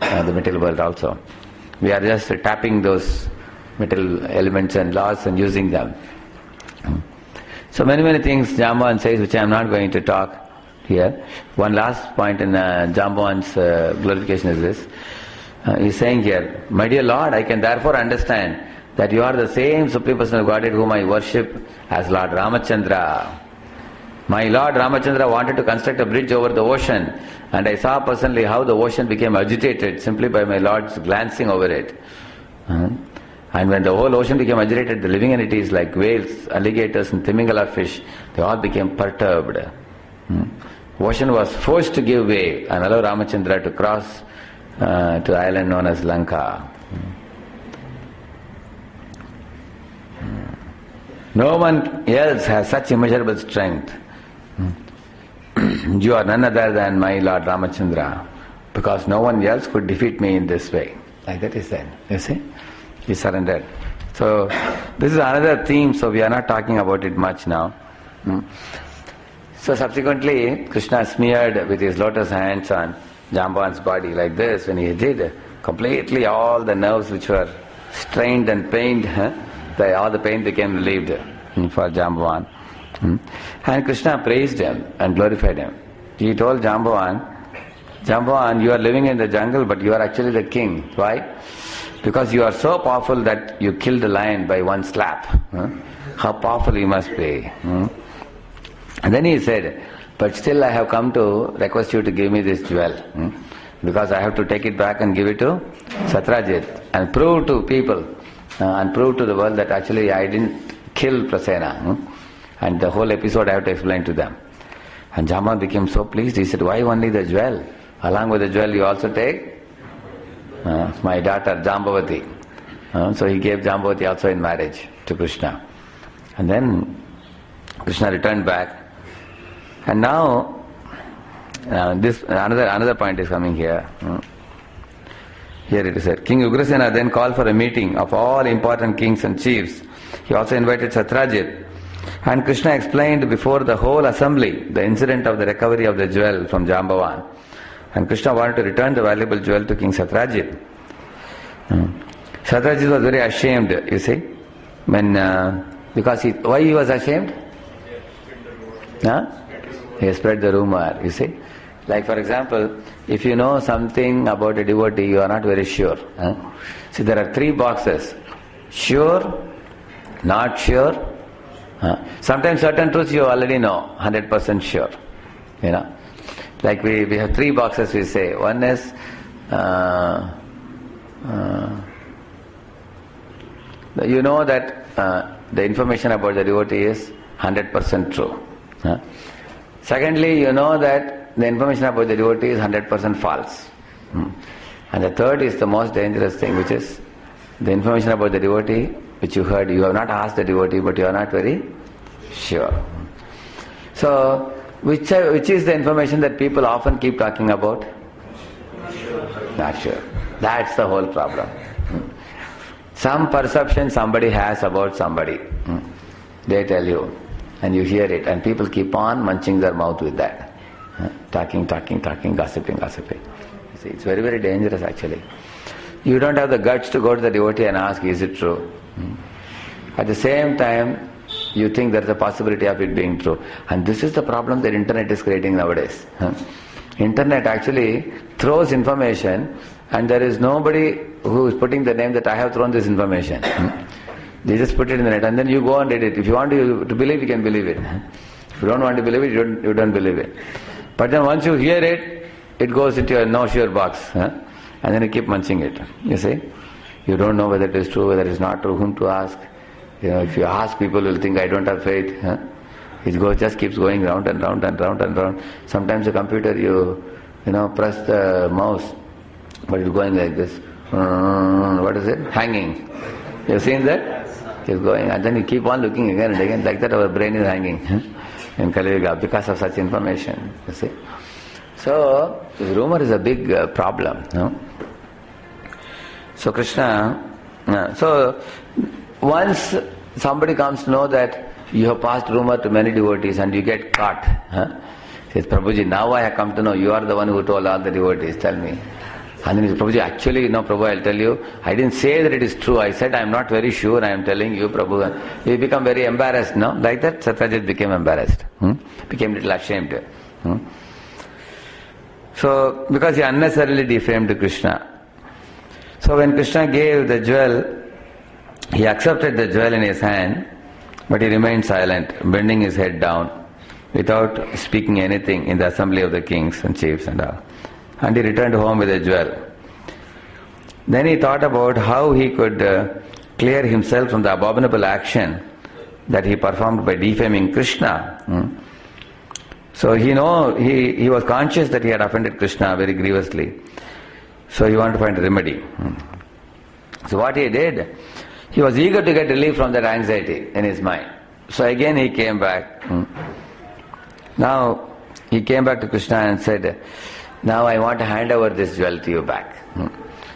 the material world also. We are just tapping those material elements and laws and using them. So many things Jambavan says which I am not going to talk here. One last point in Jambavan's glorification is this. He is saying here, my dear Lord, I can therefore understand that you are the same Supreme Personal Godhead whom I worship as Lord Ramachandra. My Lord Ramachandra wanted to construct a bridge over the ocean, and I saw personally how the ocean became agitated simply by my Lord's glancing over it. And when the whole ocean became agitated, the living entities like whales, alligators and Timingala fish, they all became perturbed. Ocean was forced to give way and allow Ramachandra to cross to the island known as Lanka. No one else has such immeasurable strength. You are none other than my Lord Ramachandra, because no one else could defeat me in this way. Like that he said. You see? He surrendered. So this is another theme, so we are not talking about it much now. So subsequently, Krishna smeared with his lotus hands on Jambavan's body like this. When he did, completely all the nerves which were strained and pained, all the pain became relieved for Jambavan. And Krishna praised him and glorified him. He told Jambavan, you are living in the jungle, but you are actually the king. Why? Because you are so powerful that you killed a lion by one slap. How powerful you must be. And then he said, but still I have come to request you to give me this jewel. Because I have to take it back and give it to Satrajit and prove to people and prove to the world that actually I didn't kill Prasena. And the whole episode I have to explain to them. And Jambavan became so pleased. He said, why only the jewel? Along with the jewel you also take my daughter Jambavati. So he gave Jambavati also in marriage to Krishna. And then Krishna returned back. And now, this another point is coming here. Here it is said, King Ugrasena then called for a meeting of all important kings and chiefs. He also invited Satyajit. And Krishna explained before the whole assembly the incident of the recovery of the jewel from Jambavan. And Krishna wanted to return the valuable jewel to King Satyajit. Satyajit was very ashamed, you see. Because why he was ashamed? He spread the rumor, you see. Like for example, if you know something about a devotee, you are not very sure. See, there are 3 boxes. Sure, not sure. Sometimes certain truths you already know, 100% sure. You know. Like we have 3 boxes we say. One is you know that the information about the devotee is 100% true. Secondly, you know that the information about the devotee is 100% false. And the third is the most dangerous thing, which is the information about the devotee which you heard. You have not asked the devotee, but you are not very sure. So, which is the information that people often keep talking about? Not sure. That's the whole problem. Some perception somebody has about somebody. They tell you, and you hear it, and people keep on munching their mouth with that. Talking, gossiping. You see, it's very, very dangerous actually. You don't have the guts to go to the devotee and ask, is it true? At the same time, you think there is a possibility of it being true. And this is the problem that internet is creating nowadays. Internet actually throws information, and there is nobody who is putting the name that I have thrown this information. They just put it in the net, and then you go and read it. If you want to believe, you can believe it. If you don't want to believe it, you don't believe it. But then once you hear it, it goes into a no-sure box. And then you keep munching it. You see? You don't know whether it is true, whether it is not true, whom to ask. You know, if you ask, people will think I don't have faith. It just keeps going round and round and round and round. Sometimes the computer, you press the mouse, but it's going like this. What is it? Hanging. You've seen that? It's going, and then you keep on looking again and again. Like that, our brain is hanging in Kali Yuga because of such information. You see? So, this rumor is a big problem. So Krishna, so once somebody comes to know that you have passed rumor to many devotees and you get caught, says, Prabhuji, now I have come to know you are the one who told all the devotees, tell me. And then he says, Prabhuji, actually, no, Prabhu, I'll tell you, I didn't say that it is true. I said I am not very sure, I am telling you, Prabhu. He become very embarrassed, no? Like that, Satyajit became embarrassed. Became a little ashamed. So, because he unnecessarily defamed Krishna. So when Krishna gave the jewel, he accepted the jewel in his hand, but he remained silent, bending his head down, without speaking anything in the assembly of the kings and chiefs and all. And he returned home with the jewel. Then he thought about how he could clear himself from the abominable action that he performed by defaming Krishna. So he was conscious that he had offended Krishna very grievously. So he wanted to find a remedy. So what he did, he was eager to get relief from that anxiety in his mind. So again he came back. Now he came back to Krishna and said, now I want to hand over this jewel to you back.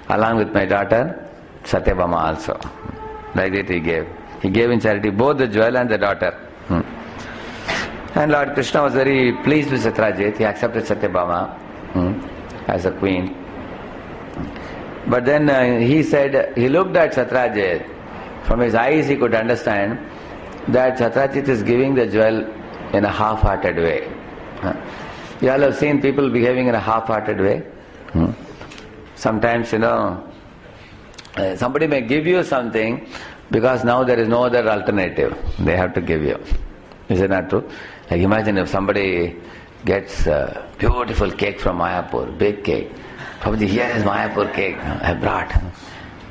Along with my daughter, Satyabhama also. Like that he gave. He gave in charity both the jewel and the daughter. And Lord Krishna was very pleased with Satyajit. He accepted Satyabhama as a queen. But then he said, he looked at Satyajit. From his eyes he could understand that Satyajit is giving the jewel in a half-hearted way. You all have seen people behaving in a half-hearted way. Sometimes, somebody may give you something because now there is no other alternative. They have to give you. Is it not true? Like imagine if somebody gets a beautiful cake from Mayapur, big cake. Prabhuji, here is Mayapur cake I brought.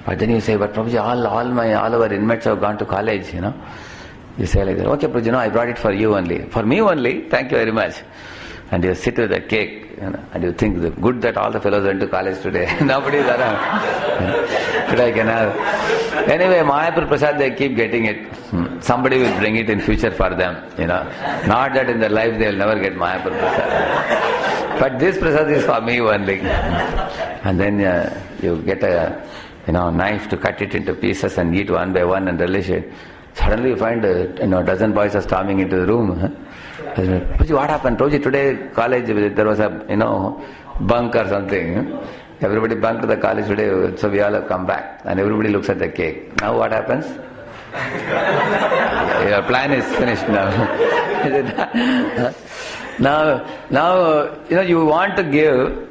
But then you say, but Prabhuji, all our inmates have gone to college, You say like that, okay Prabhuji, no, I brought it for you only. For me only, thank you very much. and you sit with the cake, and you think, good that all the fellows went to college today. Nobody is around. Today I can have. Anyway, Mayapur Prasad, they keep getting it. Somebody will bring it in future for them. Not that in their life they will never get Mayapur Prasad. But this Prasad is for me only. And then you get a knife to cut it into pieces and eat one by one and relish it. Suddenly you find a dozen boys are storming into the room. Prabhuji, what happened? Prabhuji, today college there was a bunk or something. Everybody bunked the college today, so we all have come back. And everybody looks at the cake. Now what happens? Your plan is finished now. Now you want to give,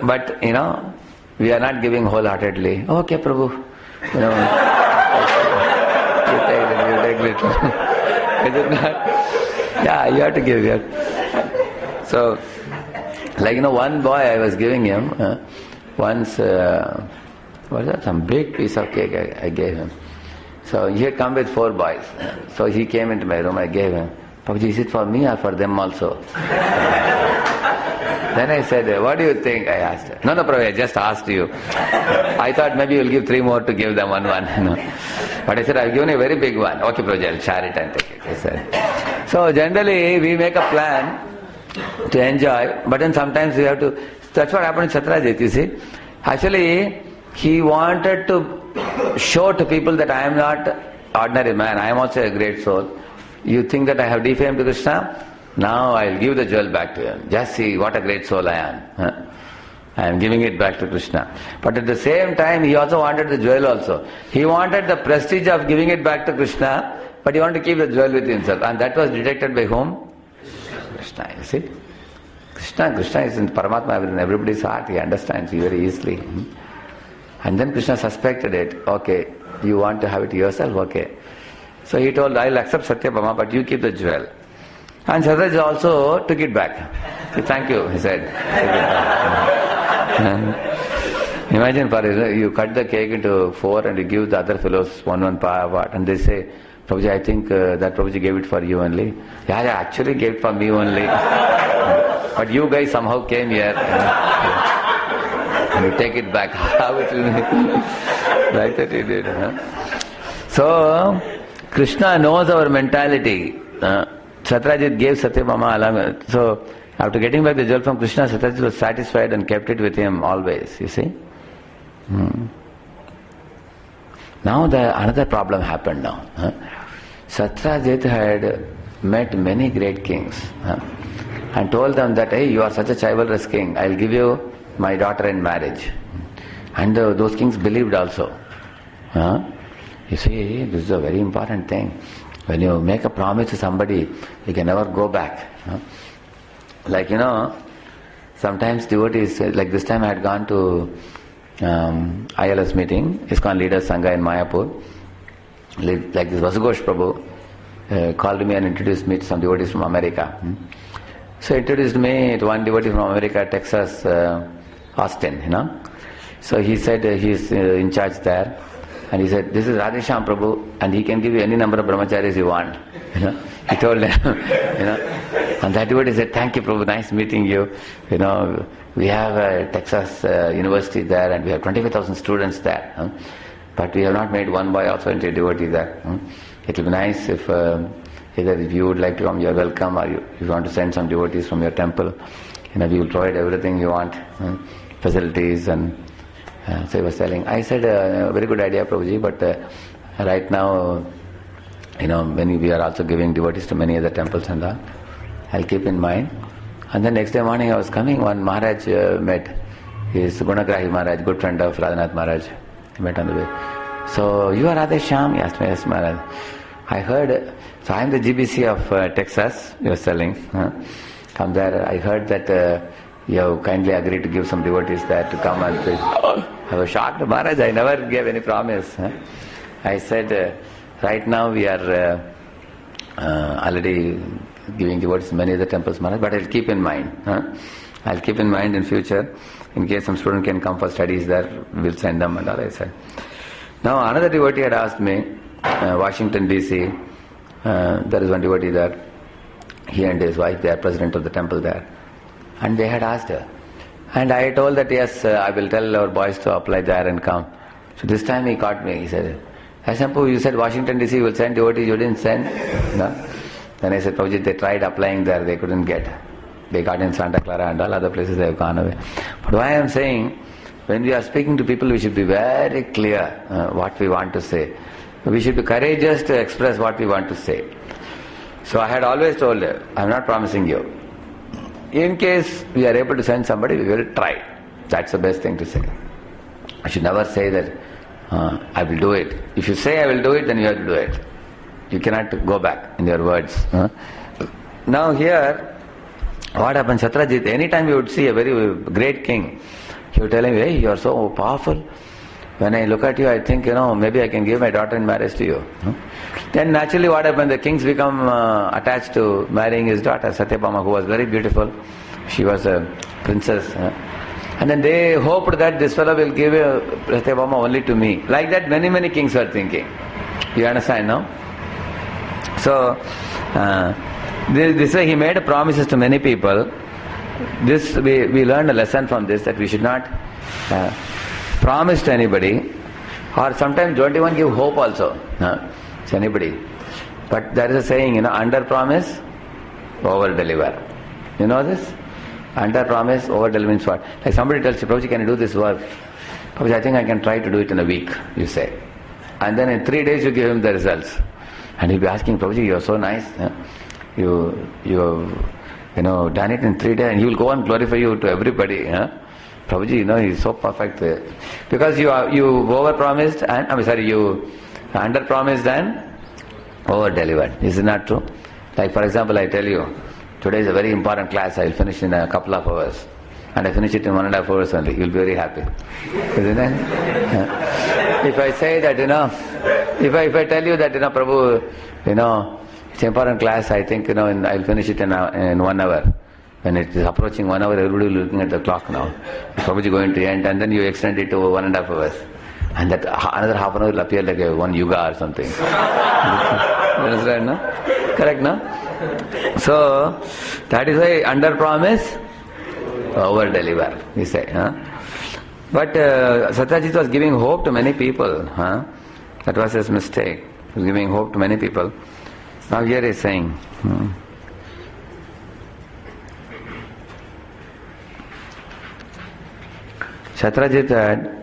but we are not giving wholeheartedly. Okay, Prabhu. You take little. Is it not? Yeah, you have to give. So, one boy I was giving him once. What was that? Some big piece of cake I gave him. So he had come with 4 boys. So he came into my room. I gave him. Prabhuji, is it for me or for them also? Then I said, what do you think? I asked. No, Prabhu, I just asked you. I thought maybe you'll give 3 more to give them one. But I said, I've given a very big one. Okay, Prabhu, I'll share it and take it. I said. So generally, we make a plan to enjoy, but then sometimes we have to. That's what happened in Satrajit, you see. Actually, he wanted to show to people that I am not ordinary man. I am also a great soul. You think that I have defamed Krishna? Now I'll give the jewel back to him. Just see what a great soul I am. I am giving it back to Krishna. But at the same time, he also wanted the jewel also. He wanted the prestige of giving it back to Krishna, but he wanted to keep the jewel with himself. And that was detected by whom? Krishna, you see. Krishna is in Paramatma, in everybody's heart. He understands it very easily. And then Krishna suspected it. Okay, you want to have it yourself? Okay. So he told, I'll accept Satyabhama, but you keep the jewel. And Satyajit also took it back. Thank you, he said. Imagine, you cut the cake into 4 and you give the other fellows one part, and they say, Prabhuji, I think that Prabhuji gave it for you only. Yeah, actually gave it for me only. But you guys somehow came here. And you take it back. How it will be? Like that he did. So, Krishna knows our mentality. Satyajit gave Satyabhama along. So, after getting back the jewel from Krishna, Satyajit was satisfied and kept it with him always, you see. Now another problem happened now. Satyajit had met many great kings and told them that, hey, you are such a chivalrous king, I'll give you my daughter in marriage. And those kings believed also. You see, this is a very important thing. When you make a promise to somebody, you can never go back. Like, sometimes devotees, like this time I had gone to ILS meeting, ISKCON Leaders Sangha in Mayapur. Like this Vasugosh Prabhu called me and introduced me to some devotees from America. So he introduced me to one devotee from America, Texas, Austin, So he said he's in charge there. And he said, this is Radhesham Prabhu, and he can give you any number of brahmacharis you want. He told them, And that devotee said, thank you Prabhu, nice meeting you. We have a Texas university there, and we have 25,000 students there. But we have not made one boy also into a devotee there. It will be nice if either if you would like to come, you are welcome, or if you want to send some devotees from your temple. We will provide everything you want, facilities and... so he was telling, I said, very good idea Prabhuji, but right now, when we are also giving devotees to many other temples and all, I'll keep in mind. And then next day morning I was coming, one Maharaj met. He is Gunagrahi Maharaj, good friend of Radhanath Maharaj. He met on the way. So, you are Radhesham? He asked me, yes Maharaj. I heard, so I am the GBC of Texas, he was telling. Come there, I heard that you have kindly agreed to give some devotees there to come and preach. I was shocked, Maharaj, I never gave any promise. I said, right now we are already giving devotees many other temples, Maharaj, but I'll keep in mind. I'll keep in mind in future, in case some student can come for studies there, we'll send them and all, I said. Now another devotee had asked me, Washington DC, there is one devotee there, he and his wife, they are president of the temple there. And they had asked her. And I told that, yes, I will tell our boys to apply there and come. So this time he caught me. He said, Shampoo, you said Washington DC will send devotees, you didn't send? No. Then I said, Prabhuji, they tried applying there, they couldn't get. They got in Santa Clara and all other places, they have gone away. But why I am saying, when we are speaking to people, we should be very clear what we want to say. We should be courageous to express what we want to say. So I had always told her, I am not promising you. In case we are able to send somebody, we will try. That's the best thing to say. I should never say that, I will do it. If you say I will do it, then you have to do it. You cannot go back in your words. Now here, what happens, Satrajit, anytime you would see a very great king, he would tell him, hey, you are so powerful. When I look at you, I think, maybe I can give my daughter in marriage to you. Then naturally what happens, the kings become attached to marrying his daughter, Satyabhama, who was very beautiful. She was a princess. And then they hoped that this fellow will give Satyabhama only to me. Like that many kings were thinking. You understand now? So, this way he made promises to many people. This we learned a lesson from this, that we should not promise to anybody, or sometimes don't even give hope also to anybody. But there is a saying, under promise, over deliver. You know this? Under promise, over deliver means what? Like somebody tells you, Prabhuji, can you do this work? Prabhuji, I think I can try to do it in a week, you say. And then in 3 days you give him the results. And he'll be asking, Prabhuji, you are so nice. You have done it in 3 days, and he will go and glorify you to everybody. Prabhuji, he is so perfect. Because you over-promised, and you under-promised and over-delivered. Is it not true? Like for example, I tell you, today is a very important class, I will finish in a couple of hours. And I finish it in 1.5 hours only. You will be very happy. Isn't it? If I say that, if I tell you that, Prabhu, it's an important class, I think, I'll finish it in 1 hour. When it is approaching 1 hour, everybody will be looking at the clock now. Prabhuji going to end, and then you extend it to 1.5 hours. And that another half an hour will appear like one yuga or something. You understand, no? Correct, no? So, that is why under promise, over deliver, we say. But Satyajit was giving hope to many people. That was his mistake. He was giving hope to many people. Now here he is saying, Satyajit had,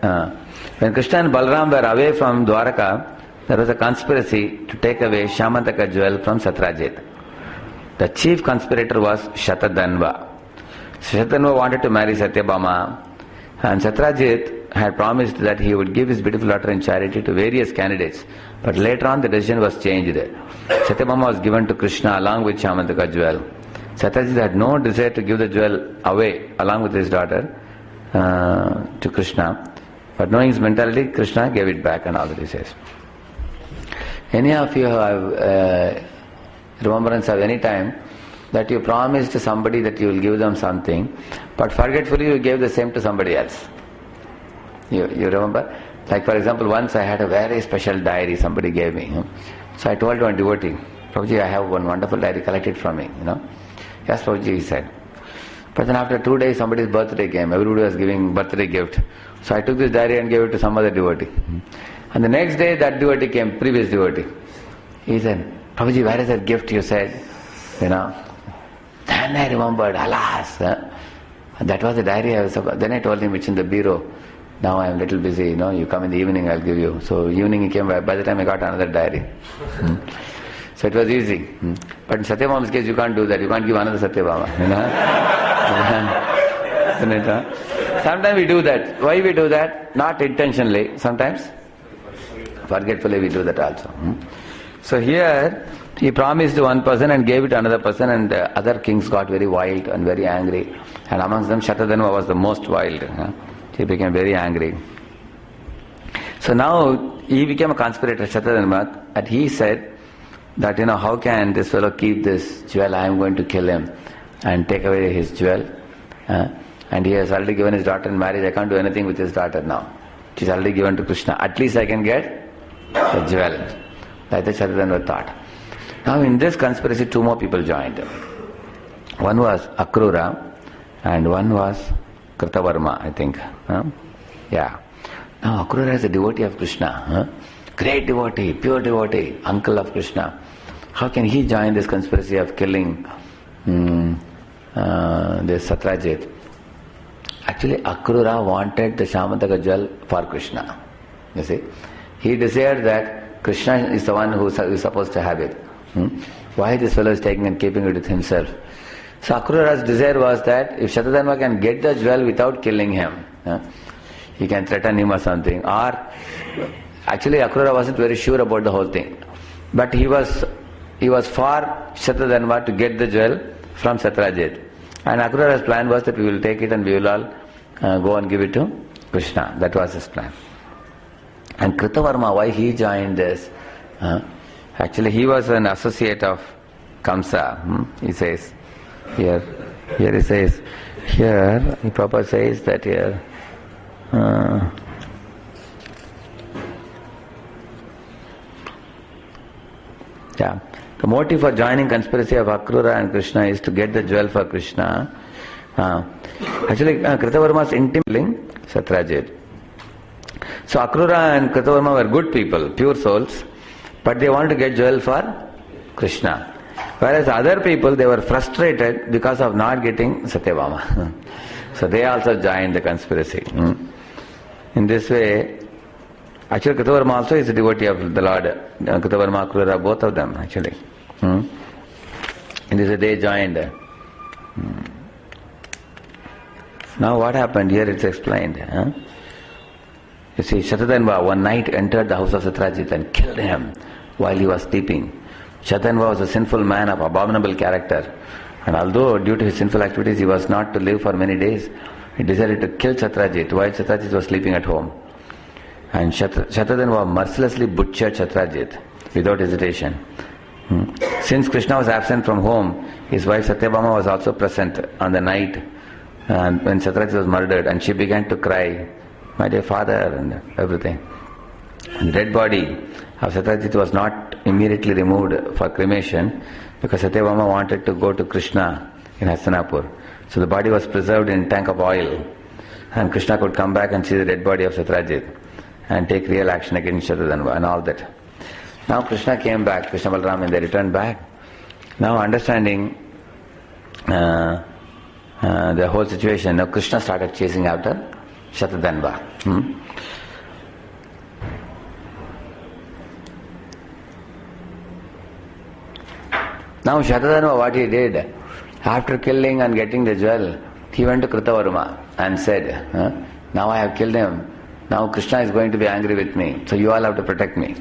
when Krishna and Balaram were away from Dwaraka, there was a conspiracy to take away Shamantaka jewel from Satyajit. The chief conspirator was Shatadhanva. Shatadhanva wanted to marry Satyabhama, and Satyajit had promised that he would give his beautiful daughter in charity to various candidates. But later on the decision was changed. Satyabhama was given to Krishna along with Shamantaka jewel. Satyajit had no desire to give the jewel away along with his daughter to Krishna. But knowing his mentality, Krishna gave it back, and all that he says. Any of you have remembrance of any time that you promised to somebody that you will give them something, but forgetfully you gave the same to somebody else? You remember? Like for example, once I had a very special diary somebody gave me. So I told one devotee, Prabhuji, I have one wonderful diary collected from me. Yes, Prabhuji, he said. But then after 2 days somebody's birthday came. Everybody was giving birthday gift. So I took this diary and gave it to some other devotee. And the next day that devotee came, previous devotee. He said, Prabhuji, where is that gift you said? Then I remembered, alas. That was the diary I was about. Then I told him, it's in the bureau. Now I am a little busy, you come in the evening, I'll give you. So evening he came back. By the time I got another diary. So it was easy. But in Satyabhama's case, you can't do that. You can't give another Satyabhama. Sometimes we do that. Why we do that? Not intentionally. Sometimes forgetfully we do that also. So here, he promised to one person and gave it to another person, and other kings got very wild and very angry. And amongst them, Shatadhanva was the most wild. He became very angry. So now, he became a conspirator, Shatadhanva, and he said that, how can this fellow keep this jewel? I am going to kill him and take away his jewel. And he has already given his daughter in marriage. I can't do anything with his daughter now. She's already given to Krishna. At least I can get the jewel. Like the Shatadhanva thought. Now in this conspiracy, 2 more people joined. One was Akrura and one was Kritavarma, I think. Yeah. Now Akrura is a devotee of Krishna. Great devotee, pure devotee, uncle of Krishna. How can he join this conspiracy of killing this Satyajit? Actually, Akrura wanted the Shamantaka jewel for Krishna. You see, he desired that Krishna is the one who is supposed to have it. Why this fellow is taking and keeping it with himself? So Akrura's desire was that if Shatadharma can get the jewel without killing him, he can threaten him or something. Or actually, Akrura wasn't very sure about the whole thing, but he was for Shatadharma to get the jewel from Satyajit. And Akrura's plan was that we will take it and we will all go and give it to Krishna. That was his plan. And Kritavarma, why he joined this? Actually, he was an associate of Kamsa. He says here he says, here, Prabhupada says that here, yeah. The motive for joining conspiracy of Akrura and Krishna is to get the jewel for Krishna. Actually, Kritavarma's intimately Satyajit. So Akrura and Kritavarma were good people, pure souls, but they wanted to get jewel for Krishna. Whereas other people, they were frustrated because of not getting Satyabhama. So they also joined the conspiracy. In this way, actually Kritavarma also is a devotee of the Lord. Kritavarma, Akrura, both of them actually. In this way they joined. Now what happened? Here it's explained. You see, Shatadhanva one night entered the house of Satyajit and killed him while he was sleeping. Shatadhanva was a sinful man of abominable character, and although due to his sinful activities he was not to live for many days, he decided to kill Satyajit while Satyajit was sleeping at home. And Shatadhanva mercilessly butchered Satyajit without hesitation. Since Krishna was absent from home, his wife Satyabhama was also present on the night when Satyajit was murdered, and she began to cry, "My dear father," and everything. And the dead body of Satyajit was not immediately removed for cremation because Satyabhama wanted to go to Krishna in Hastinapur. So the body was preserved in a tank of oil, and Krishna could come back and see the dead body of Satyajit and take real action against Shatadhanva and all that. Now Krishna came back, Krishna Balaram, and they returned back. Now understanding the whole situation, now Krishna started chasing after Shatadhanva. Now Shatadhanva, what he did, after killing and getting the jewel, he went to Kritavarma and said, now I have killed him. Now Krishna is going to be angry with me, so you all have to protect me.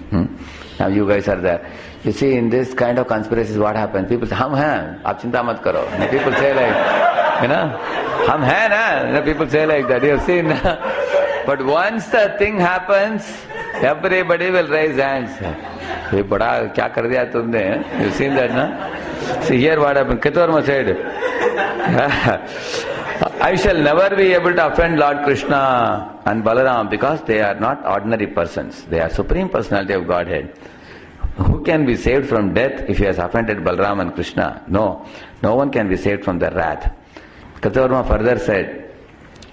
Now you guys are there. You see, in this kind of conspiracies, what happens? People say, "Hum hain, aap chinta mat karo." And people say like, "Hum hain, na." People say like that. You have seen. But once the thing happens, everybody will raise hands. "Ye bada kya kar diya tumne?" You've seen that, na? See here what happened. Kritavarma said, "I shall never be able to offend Lord Krishna and Balaram because they are not ordinary persons. They are Supreme Personality of Godhead. Who can be saved from death if he has offended Balaram and Krishna? No one can be saved from their wrath." Kritavarma further said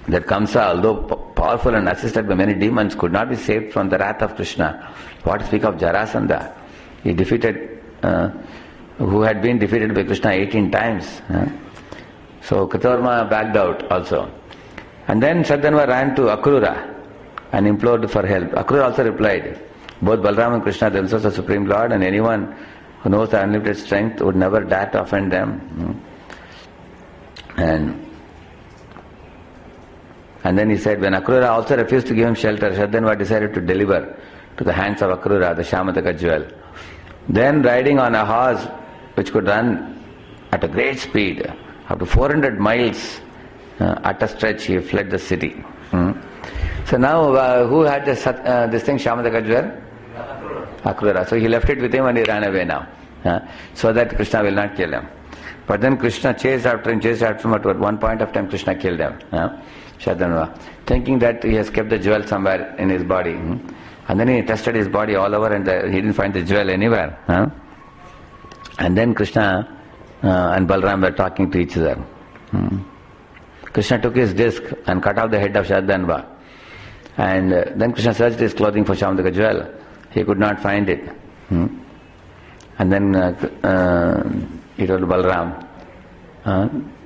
that Kamsa, although powerful and assisted by many demons, could not be saved from the wrath of Krishna. What to speak of Jarasandha? He defeated, who had been defeated by Krishna 18 times. So Kritavarma backed out also. And then Shatadhanva ran to Akrura and implored for help. Akrura also replied, "Both Balaram and Krishna themselves are Supreme Lord, and anyone who knows the unlimited strength would never dare to offend them." And then he said, when Akrura also refused to give him shelter, Shatadhanva decided to deliver to the hands of Akrura the Shamantaka jewel. Then, riding on a horse which could run at a great speed, up to 400 miles at a stretch, he fled the city. So now, who had this thing, Shamantaka jewel? Akrura. So he left it with him and he ran away now, so that Krishna will not kill him. But then Krishna chased after him, but at one point of time Krishna killed him, Shatadhanva, thinking that he has kept the jewel somewhere in his body. And then he tested his body all over and he didn't find the jewel anywhere. And then Krishna and Balaram were talking to each other. Krishna took his disc and cut off the head of Shardhanva. And then Krishna searched his clothing for Shamantaka jewel. He could not find it. And then he told Balram,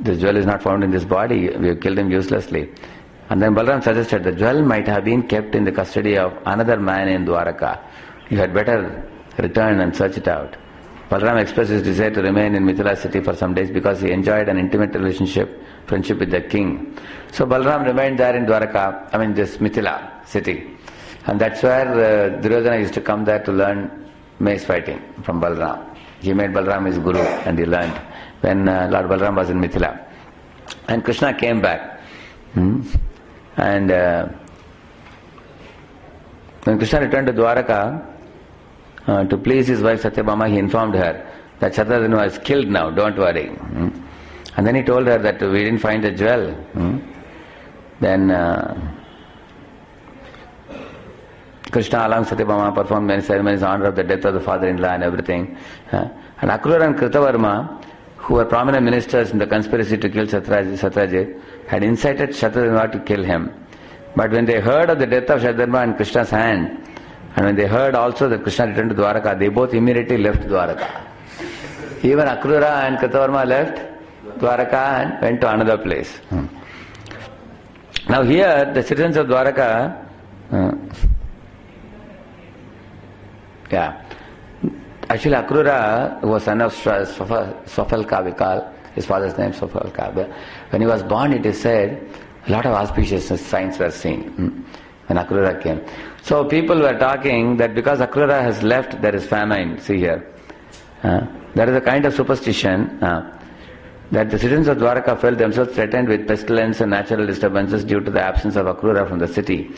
this jewel is not found in this body, we have killed him uselessly. And then Balram suggested the jewel might have been kept in the custody of another man in Dwaraka. You had better return and search it out. Balram expressed his desire to remain in Mithila city for some days because he enjoyed an intimate friendship with the king. So Balram remained there in Dwaraka, this Mithila city. And that's where Duryodhana used to come there to learn mace fighting from Balram. He made Balram his guru and he learned when Lord Balram was in Mithila. And Krishna came back. And when Krishna returned to Dwaraka, to please his wife Satyabhama, he informed her that Shatrajit is killed now, don't worry. And then he told her that we didn't find the jewel. Then Krishna along Satyabhama performed many ceremonies in honor of the death of the father-in-law and everything. And Akrura and Kritavarma, who were prominent ministers in the conspiracy to kill Satyajit, had incited Shatrajit to kill him. But when they heard of the death of Shatrajit in Krishna's hand, and when they heard also that Krishna returned to Dwaraka, they both immediately left Dwaraka. Even Akrura and Kritavarma left Dwaraka and went to another place. Now here, the citizens of Dwaraka, actually Akrura was son of Swafalka, we call his father's name Swafalka. When he was born, it is said, a lot of auspicious signs were seen when Akrura came. So people were talking that because Akrura has left, there is famine. See here. There is a kind of superstition that the citizens of Dwaraka felt themselves threatened with pestilence and natural disturbances due to the absence of Akrura from the city.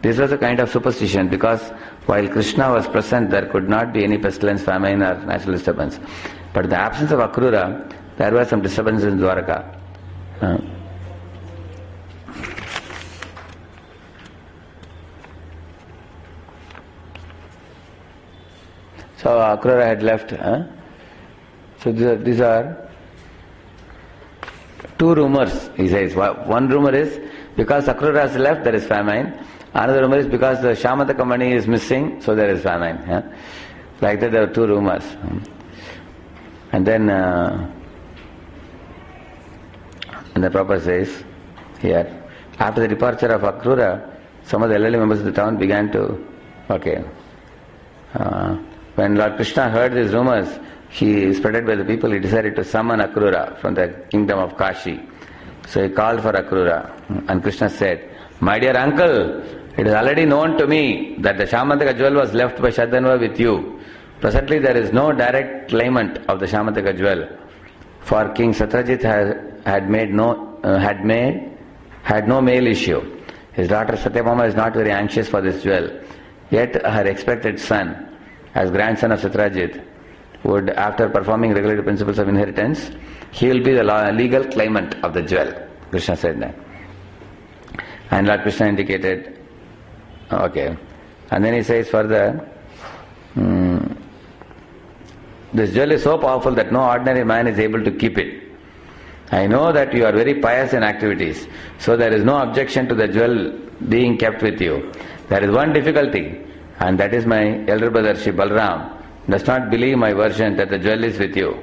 This was a kind of superstition because while Krishna was present, there could not be any pestilence, famine or natural disturbance. But in the absence of Akrura, there were some disturbances in Dwaraka. So Akrura had left. So these are two rumors, he says. One rumor is because Akrura has left, there is famine. Another rumor is because the Shamantaka money is missing, so there is famine. Like that, there are two rumors. And then and the Prabhupada says here, after the departure of Akrura, some of the elderly members of the town began to, when Lord Krishna heard these rumors, he spreaded by the people, he decided to summon Akrura from the kingdom of Kashi. So he called for Akrura, and Krishna said, my dear uncle, it is already known to me that the Shamantaka jewel was left by Shardhanva with you. Presently there is no direct claimant of the Shamantaka jewel, for King Satyajit had no male issue. His daughter Satyabhama is not very anxious for this jewel. Yet her expected son, as grandson of Satyajit, would, after performing regulated principles of inheritance, he will be the legal claimant of the jewel. Krishna said that. And Lord Krishna indicated, and then he says further, this jewel is so powerful that no ordinary man is able to keep it. I know that you are very pious in activities, so there is no objection to the jewel being kept with you. There is one difficulty, and that is my elder brother Shri Balram does not believe my version that the jewel is with you.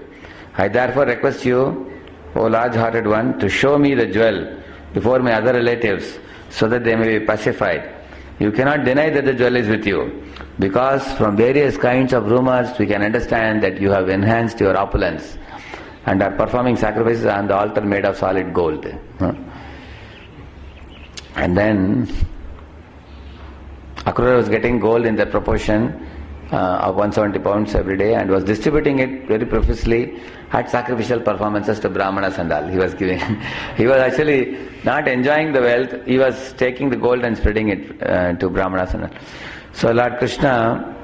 I therefore request you, O large-hearted one, to show me the jewel before my other relatives, so that they may be pacified. You cannot deny that the jewel is with you, because from various kinds of rumors we can understand that you have enhanced your opulence and are performing sacrifices on the altar made of solid gold. And then Akrura was getting gold in the proportion of 170 pounds every day and was distributing it very profusely at sacrificial performances to Brahmanas and all. He was giving. He was actually not enjoying the wealth, he was taking the gold and spreading it to Brahmanas and all. So Lord Krishna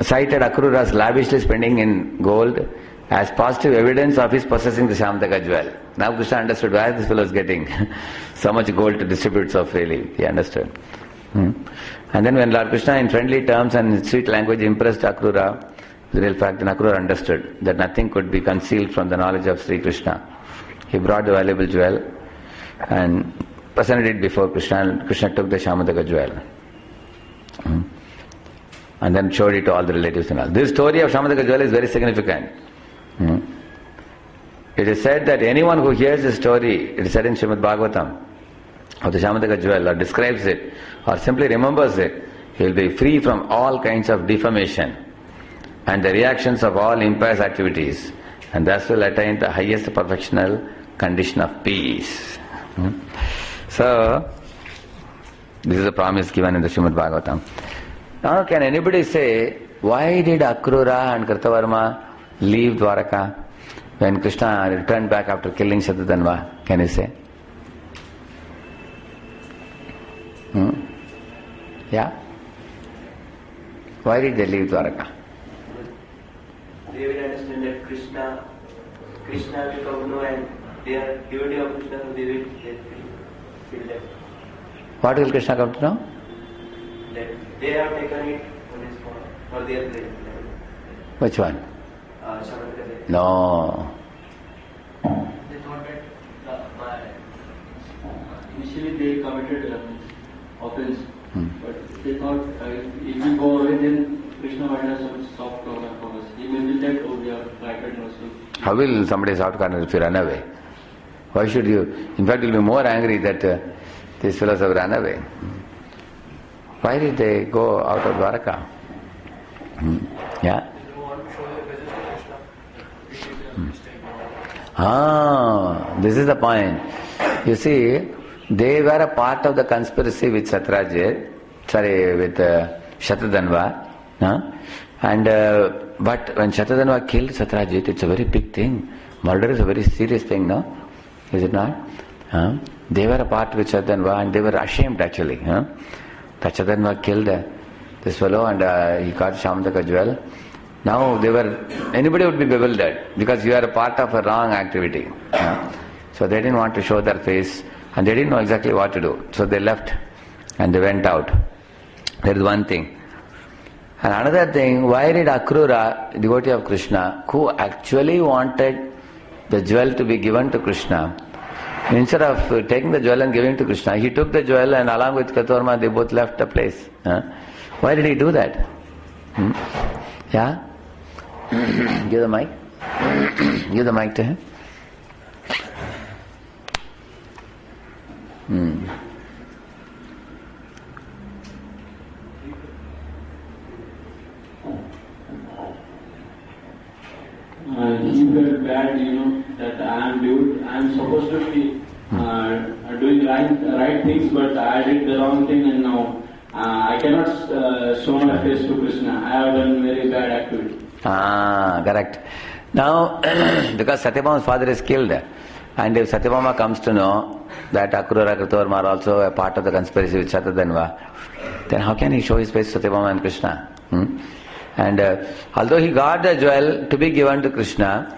cited Akrura's lavishly spending in gold as positive evidence of his possessing the Shamantaka jewel. Now Krishna understood why this fellow is getting so much gold to distribute so freely. He understood. And then when Lord Krishna in friendly terms and in sweet language impressed Akrura, the real fact, then Akrura understood that nothing could be concealed from the knowledge of Sri Krishna. he brought the valuable jewel and presented it before Krishna, and Krishna took the Shamantaka jewel. And then showed it to all the relatives and all. This story of Shamantaka jewel is very significant. It is said that anyone who hears this story, it is said in Srimad Bhagavatam, of the Shamantaka jewel, or describes it, or simply remembers it, he will be free from all kinds of deformation and the reactions of all impious activities, and thus will attain the highest perfectional condition of peace. So, this is a promise given in the Srimad Bhagavatam. Now, can anybody say, why did Akrura and Kritavarma leave Dwaraka when Krishna returned back after killing Shatadhanva? Can you say? Yeah? Why did they leave Dwaraka? They will understand that Krishna will come now, and they are devotee of Krishna, so they will feel that. What will Krishna come to know? That they have taken it for their place. Which one? Shamantaka. No. They thought that initially they committed offense, but they thought if we go away, then Krishna might have some soft corner for us. He may be that, oh, we have frightened us. How will somebody soft corner if you run away? Why should you? In fact, you'll be more angry that these fellows have run away. Why did they go out of Dwaraka? Yeah? They want to show their presence to Krishna. This is the point. You see, they were a part of the conspiracy with Shatadhanva, but when Shatadhanva killed Satyajit, it's a very big thing. Murder is a very serious thing, no? Is it not? They were a part with Shatadhanva and they were ashamed actually. That Shatadhanva killed this fellow and he got Shamantaka jewel. Now anybody would be bewildered because you are a part of a wrong activity. So they didn't want to show their face and they didn't know exactly what to do. So they left and they went out. That is one thing. And another thing, why did Akrura, devotee of Krishna, who actually wanted the jewel to be given to Krishna, instead of taking the jewel and giving it to Krishna, he took the jewel and along with Kritavarma they both left the place. Why did he do that? Yeah? Give the mic. Give the mic to him. He felt bad, that I am supposed to be doing right things, but I did the wrong thing, and now I cannot show my face to Krishna. I have done very bad activity. Correct. Now, because Satyabhama's father is killed, and if Satyabhama comes to know that Akrura, Kritavarma are also a part of the conspiracy with Shatadhanva, then how can he show his face to Satyabhama and Krishna? And although he got the jewel to be given to Krishna,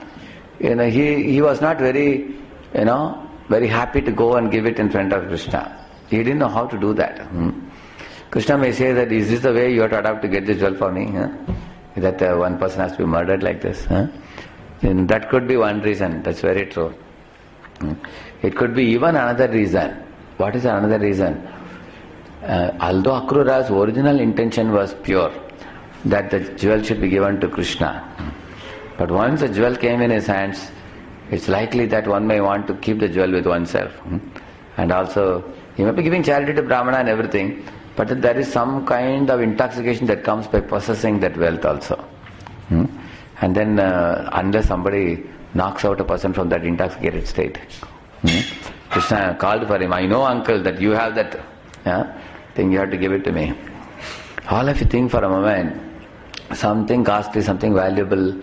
he was not very, very happy to go and give it in front of Krishna. He didn't know how to do that. Krishna may say that, is this the way you have to adapt to get this jewel for me? That one person has to be murdered like this. And that could be one reason. That's very true. It could be even another reason. What is another reason? Although Akrura's original intention was pure, that the jewel should be given to Krishna, but once the jewel came in his hands, it's likely that one may want to keep the jewel with oneself. And also, he may be giving charity to Brahmana and everything, but then there is some kind of intoxication that comes by possessing that wealth also. And then unless somebody knocks out a person from that intoxicated state. Krishna called for him, I know uncle that you have that thing, you have to give it to me. All of you think for a moment, something costly, something valuable,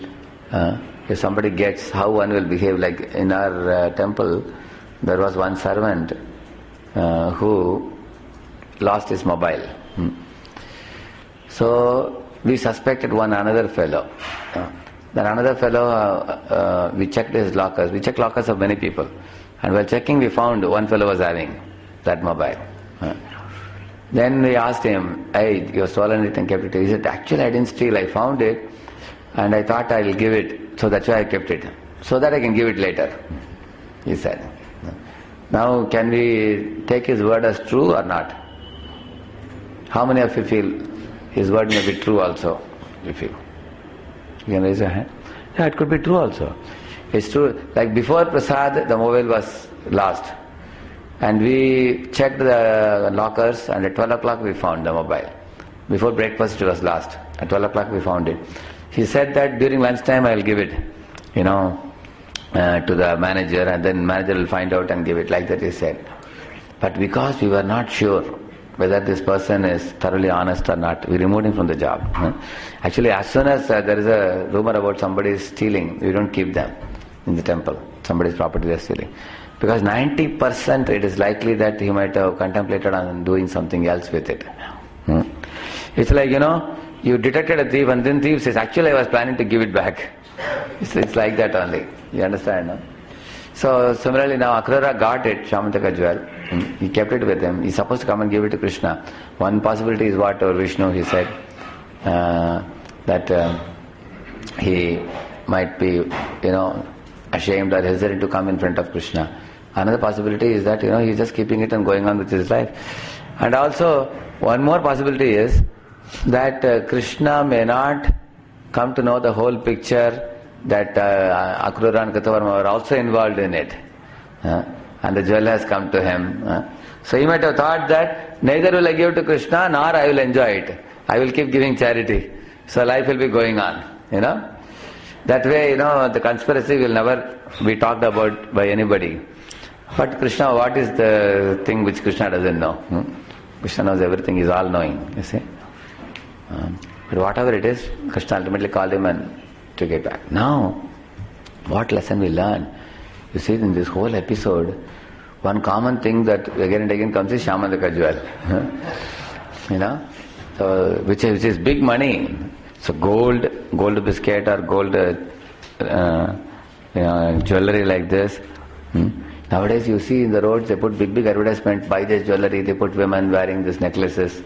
if somebody gets, how one will behave. Like in our temple, there was one servant who lost his mobile. So we suspected another fellow. Then another fellow, we checked his lockers. We checked lockers of many people. And while checking, we found one fellow was having that mobile. Then we asked him, hey, you stolen it and kept it. He said, actually I didn't steal, I found it and I thought I'll give it, so that's why I kept it, so that I can give it later. he said. Now, can we take his word as true or not? How many of you feel his word may be true also? You feel? You can raise your hand. Yeah, it could be true also. It's true. Like before Prasad, the mobile was lost. And we checked the lockers, and at 12 o'clock we found the mobile. Before breakfast it was lost. At 12 o'clock we found it. He said that during lunchtime I will give it, to the manager, and then manager will find out and give it, like that he said. But because we were not sure whether this person is thoroughly honest or not, we removed him from the job. Actually, as soon as there is a rumor about somebody stealing, we don't keep them in the temple. Somebody's property they are stealing. Because 90% it is likely that he might have contemplated on doing something else with it. It's like, you detected a thief and then thief says, actually I was planning to give it back. It's like that only. You understand, no? So similarly now Akrura got it, Shamantaka jewel. He kept it with him. He's supposed to come and give it to Krishna. One possibility is what our Vishnu, he said, that he might be, ashamed or hesitant to come in front of Krishna. Another possibility is that, he's just keeping it and going on with his life. And also, one more possibility is that Krishna may not come to know the whole picture, that Akrura and Kritavarma were also involved in it. And the jewel has come to him. So he might have thought that neither will I give to Krishna nor I will enjoy it. I will keep giving charity. So life will be going on. That way, the conspiracy will never be talked about by anybody. But Krishna, what is the thing which Krishna doesn't know? Krishna knows everything, he's all-knowing, you see. But whatever it is, Krishna ultimately called him and took it back. Now, what lesson we learn? You see, in this whole episode, one common thing that again and again comes is Shamantaka jewel. So, which is big money. So gold biscuit or gold jewelry like this. Nowadays you see in the roads they put big advertisement, buy this jewelry, they put women wearing these necklaces,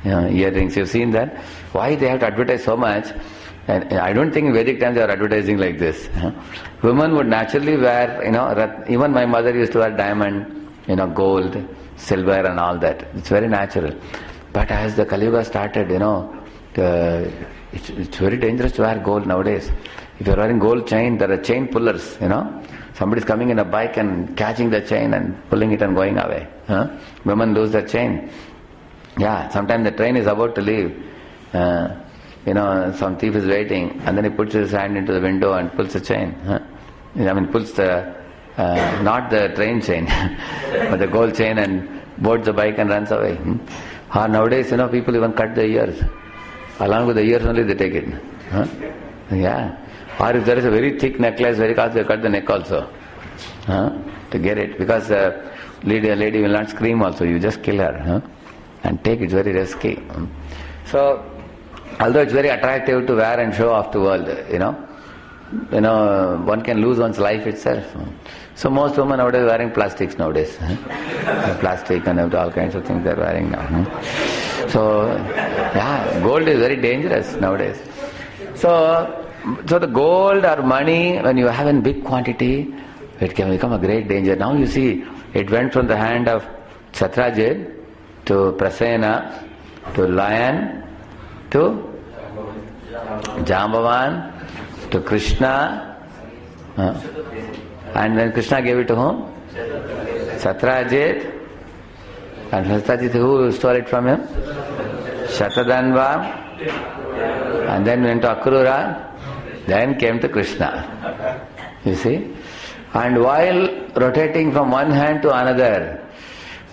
earrings. You've seen that? Why they have to advertise so much? And I don't think in Vedic times they are advertising like this. Women would naturally wear, even my mother used to wear diamond, gold, silver and all that. It's very natural. But as the Kali Yuga started, it's very dangerous to wear gold nowadays. If you're wearing gold chain, there are chain pullers, Somebody's coming in a bike and catching the chain and pulling it and going away. Women lose the chain. Yeah, sometimes the train is about to leave. Some thief is waiting and then he puts his hand into the window and pulls the chain. Pulls the, not the train chain, but the gold chain and boards the bike and runs away. Or nowadays, people even cut the ears. Along with the ears only they take it. Yeah. Or if there is a very thick necklace, very costly, they cut the neck also. To get it. Because a lady will not scream also, you just kill her. And take it, it's very risky. So, although it's very attractive to wear and show off the world, one can lose one's life itself. So most women nowadays are wearing plastics nowadays. Plastic and all kinds of things they're wearing now. So, yeah, gold is very dangerous nowadays. So the gold or money, when you have in big quantity, it can become a great danger. Now you see, it went from the hand of Satyajit to Prasena, to Lion, to Jambavan, to Krishna, and then Krishna gave it to whom? Satyajit. And Satyajit, who stole it from him? Shatadanva. And then went to Akrura. Then came to Krishna. You see? And while rotating from one hand to another,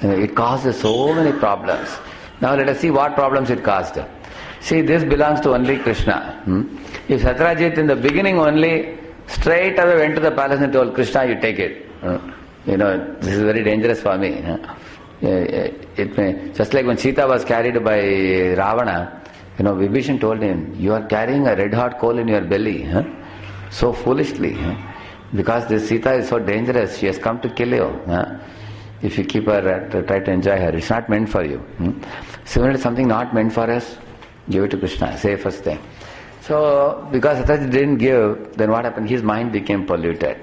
it causes so many problems. Now let us see what problems it caused. See, this belongs to only Krishna. If Satyajit in the beginning only straight away went to the palace and told Krishna, you take it. This is very dangerous for me. It may, just like when Sita was carried by Ravana, Vibhishan told him, you are carrying a red hot coal in your belly, so foolishly, because this Sita is so dangerous, she has come to kill you. If you keep her, try to enjoy her, it's not meant for you. Similarly, something not meant for us, give it to Krishna, safest thing. So, because Satyajit didn't give, then what happened? His mind became polluted.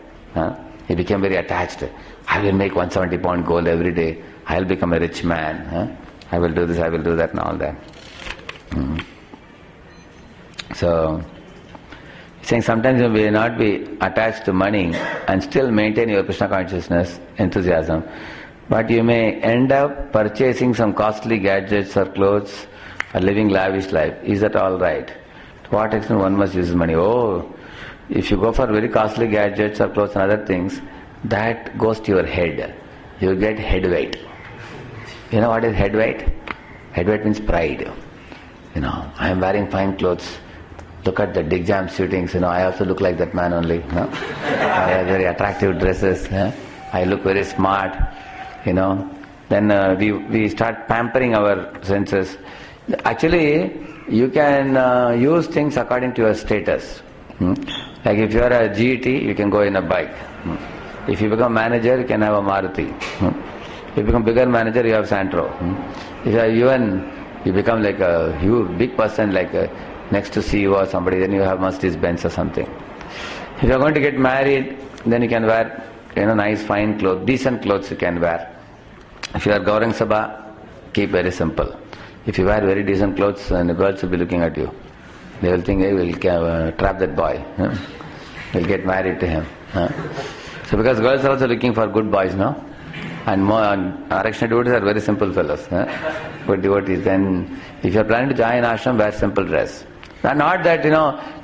He became very attached. I will make 170-pound goal every day. I will become a rich man. I will do this, I will do that and all that. So, saying sometimes you may not be attached to money and still maintain your Krishna consciousness, enthusiasm, but you may end up purchasing some costly gadgets or clothes or living lavish life. Is that all right? To what extent one must use money? Oh, if you go for very costly gadgets or clothes and other things, that goes to your head. You get head weight. You know what is head weight? Head weight means pride. I am wearing fine clothes. Look at the dig jam shootings, I also look like that man only. I have very attractive dresses. I look very smart. Then we start pampering our senses. Actually, you can use things according to your status. Like if you are a GET, you can go in a bike. If you become manager, you can have a Maruti. If you become bigger manager, you have Santro. If you are UN, you become like a huge, big person, like next to CEO or somebody, then you have Mercedes Benz or something. If you are going to get married, then you can wear nice fine clothes, decent clothes you can wear. If you are Gaurang Sabha, keep very simple. If you wear very decent clothes, and the girls will be looking at you. They will think, hey, we'll trap that boy. We'll get married to him. So because girls are also looking for good boys, no? And more Arakshana devotees are very simple fellows. Good devotees. Then if you are planning to join ashram, wear simple dress. Not that,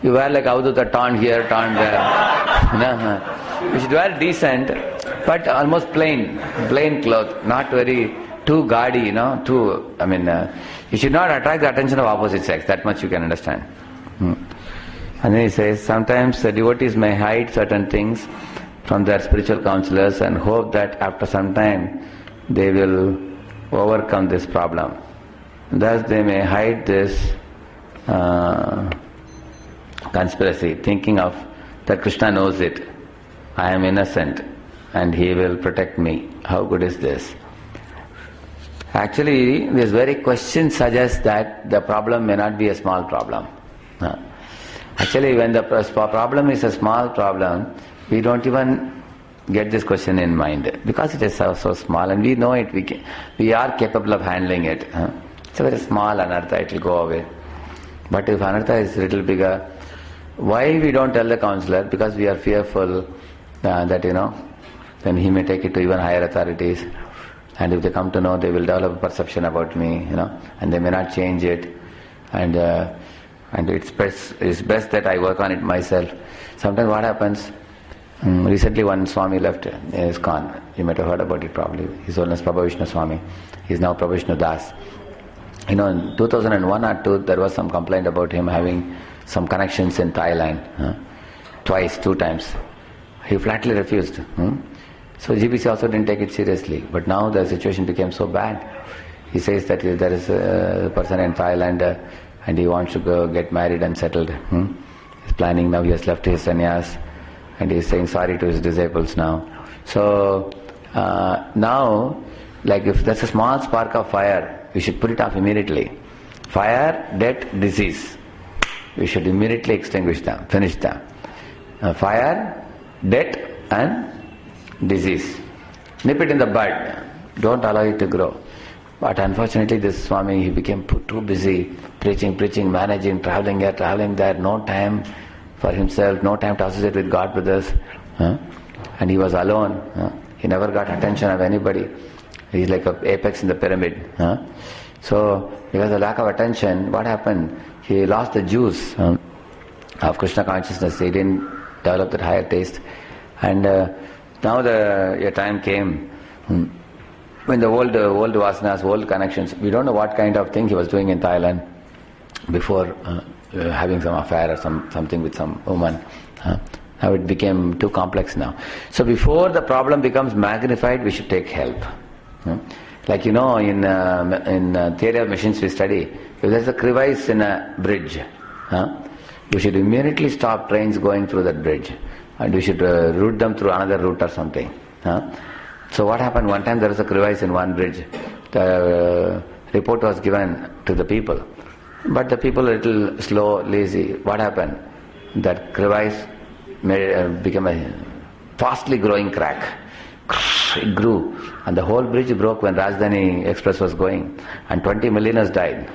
you wear like Avadhuta, torn here, torn there. You should wear decent, but almost plain cloth, not very too gaudy, you should not attract the attention of opposite sex, that much you can understand. And then he says, sometimes the devotees may hide certain things from their spiritual counselors and hope that after some time they will overcome this problem. Thus they may hide this conspiracy, thinking of that Krishna knows it. I am innocent and he will protect me. How good is this? Actually, this very question suggests that the problem may not be a small problem. Actually, when the problem is a small problem, we don't even get this question in mind because it is so small and we know it, we are capable of handling it. It's a very small anartha, it will go away. But if anartha is a little bigger, why we don't tell the counselor? Because we are fearful that then he may take it to even higher authorities, and if they come to know, they will develop a perception about me, and they may not change it, and it's best that I work on it myself. Sometimes what happens, recently one Swami left ISKCON, you might have heard about it probably, His Holiness Prabhu Vishnu Swami, he is now Prabhu Vishnu Das. In 2001 or 2, there was some complaint about him having some connections in Thailand, two times. He flatly refused. So GBC also didn't take it seriously. But now the situation became so bad. He says that there is a person in Thailand and he wants to go get married and settled. He's planning now, he has left his sannyas and he's saying sorry to his disciples now. So now, like if there's a small spark of fire, we should put it off immediately. Fire, death, disease. We should immediately extinguish them, finish them. Fire, death and disease. Nip it in the bud. Don't allow it to grow. But unfortunately this Swami, he became too busy preaching, managing, traveling here, traveling there, no time for himself, no time to associate with God brothers. And he was alone. He never got attention of anybody. He's like an apex in the pyramid. So because of lack of attention, what happened? He lost the juice of Krishna consciousness. He didn't develop that higher taste. And now a time came when the old vasanas, old connections, we don't know what kind of thing he was doing in Thailand before having some affair or something with some woman. Now it became too complex now. So before the problem becomes magnified, we should take help. Like in theory of machines we study, if there's a crevice in a bridge, we should immediately stop trains going through that bridge and we should route them through another route or something. So what happened, one time there was a crevice in one bridge. The report was given to the people, but the people a little slow, lazy. What happened? That crevice became a fastly growing crack. It grew, and the whole bridge broke when Rajdhani Express was going, and 20 millionaires died.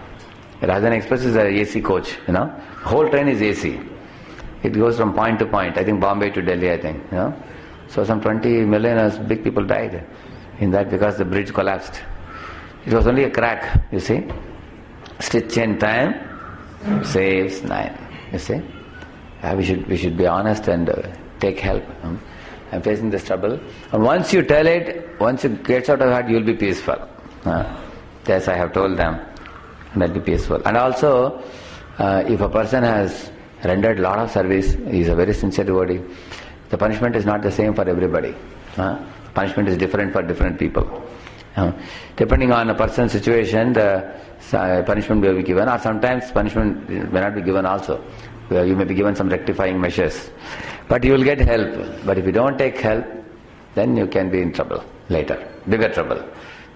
Rajdhani Express is a AC coach, The whole train is AC. It goes from point to point, I think Bombay to Delhi, I think, So some 20 millionaires, big people died in that because the bridge collapsed. It was only a crack, you see. Stitch in time saves 9, you see. We should be honest and take help. I'm facing this trouble. And once you tell it, once it gets out of heart, you'll be peaceful. Yes, I have told them. They'll be peaceful. And also, if a person has rendered a lot of service, he is a very sincere devotee, the punishment is not the same for everybody. Punishment is different for different people. Depending on a person's situation, the punishment may be given, or sometimes punishment may not be given also. You may be given some rectifying measures. But you will get help. But if you don't take help, then you can be in trouble later, bigger trouble.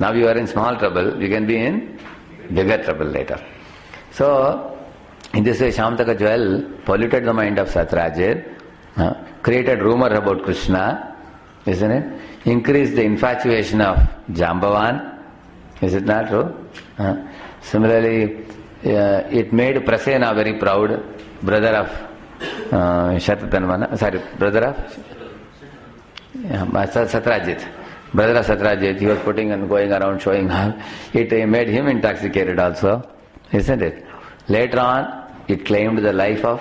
Now you are in small trouble, you can be in bigger trouble later. So, in this way, Shamantaka jewel polluted the mind of Satyajit, created rumor about Krishna, isn't it? Increased the infatuation of Jambavan, is it not true? Similarly, it made Prasena very proud, brother of brother of Satyajit. Brother of Satyajit, he was putting and going around showing how it made him intoxicated also, isn't it? Later on, it claimed the life of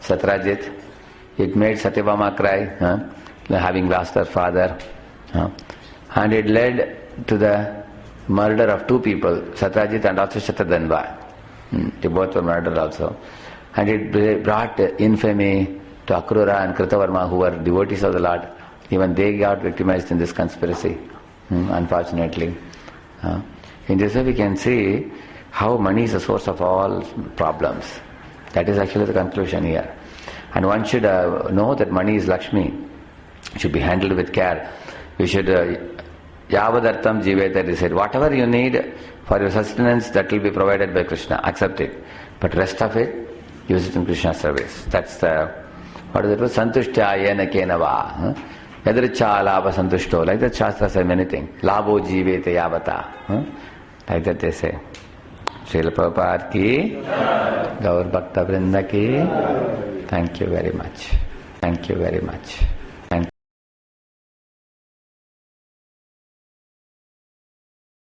Satyajit. It made Satyabhama cry, having lost her father. And it led to the murder of 2 people, Satyajit and also Shatadhanva. They both were murdered also. And it brought infamy to Akrura and Kritavarma, who were devotees of the Lord. Even they got victimized in this conspiracy, unfortunately. In this way we can see how money is the source of all problems. That is actually the conclusion here. And one should know that money is Lakshmi. It should be handled with care. We should, Yavadartam Jiveta, he said, whatever you need for your sustenance, that will be provided by Krishna. Accept it. But rest of it, use it in Krishna's service. That's the, what is it? Santushtya yena kenava. Yadricha labha santushto. Like that Shastra says many things. Labho jivete yavata. Like that they say. Srila Prabhupada ki, Gaur Bhakta Vrinda ki. Thank you very much. Thank you very much.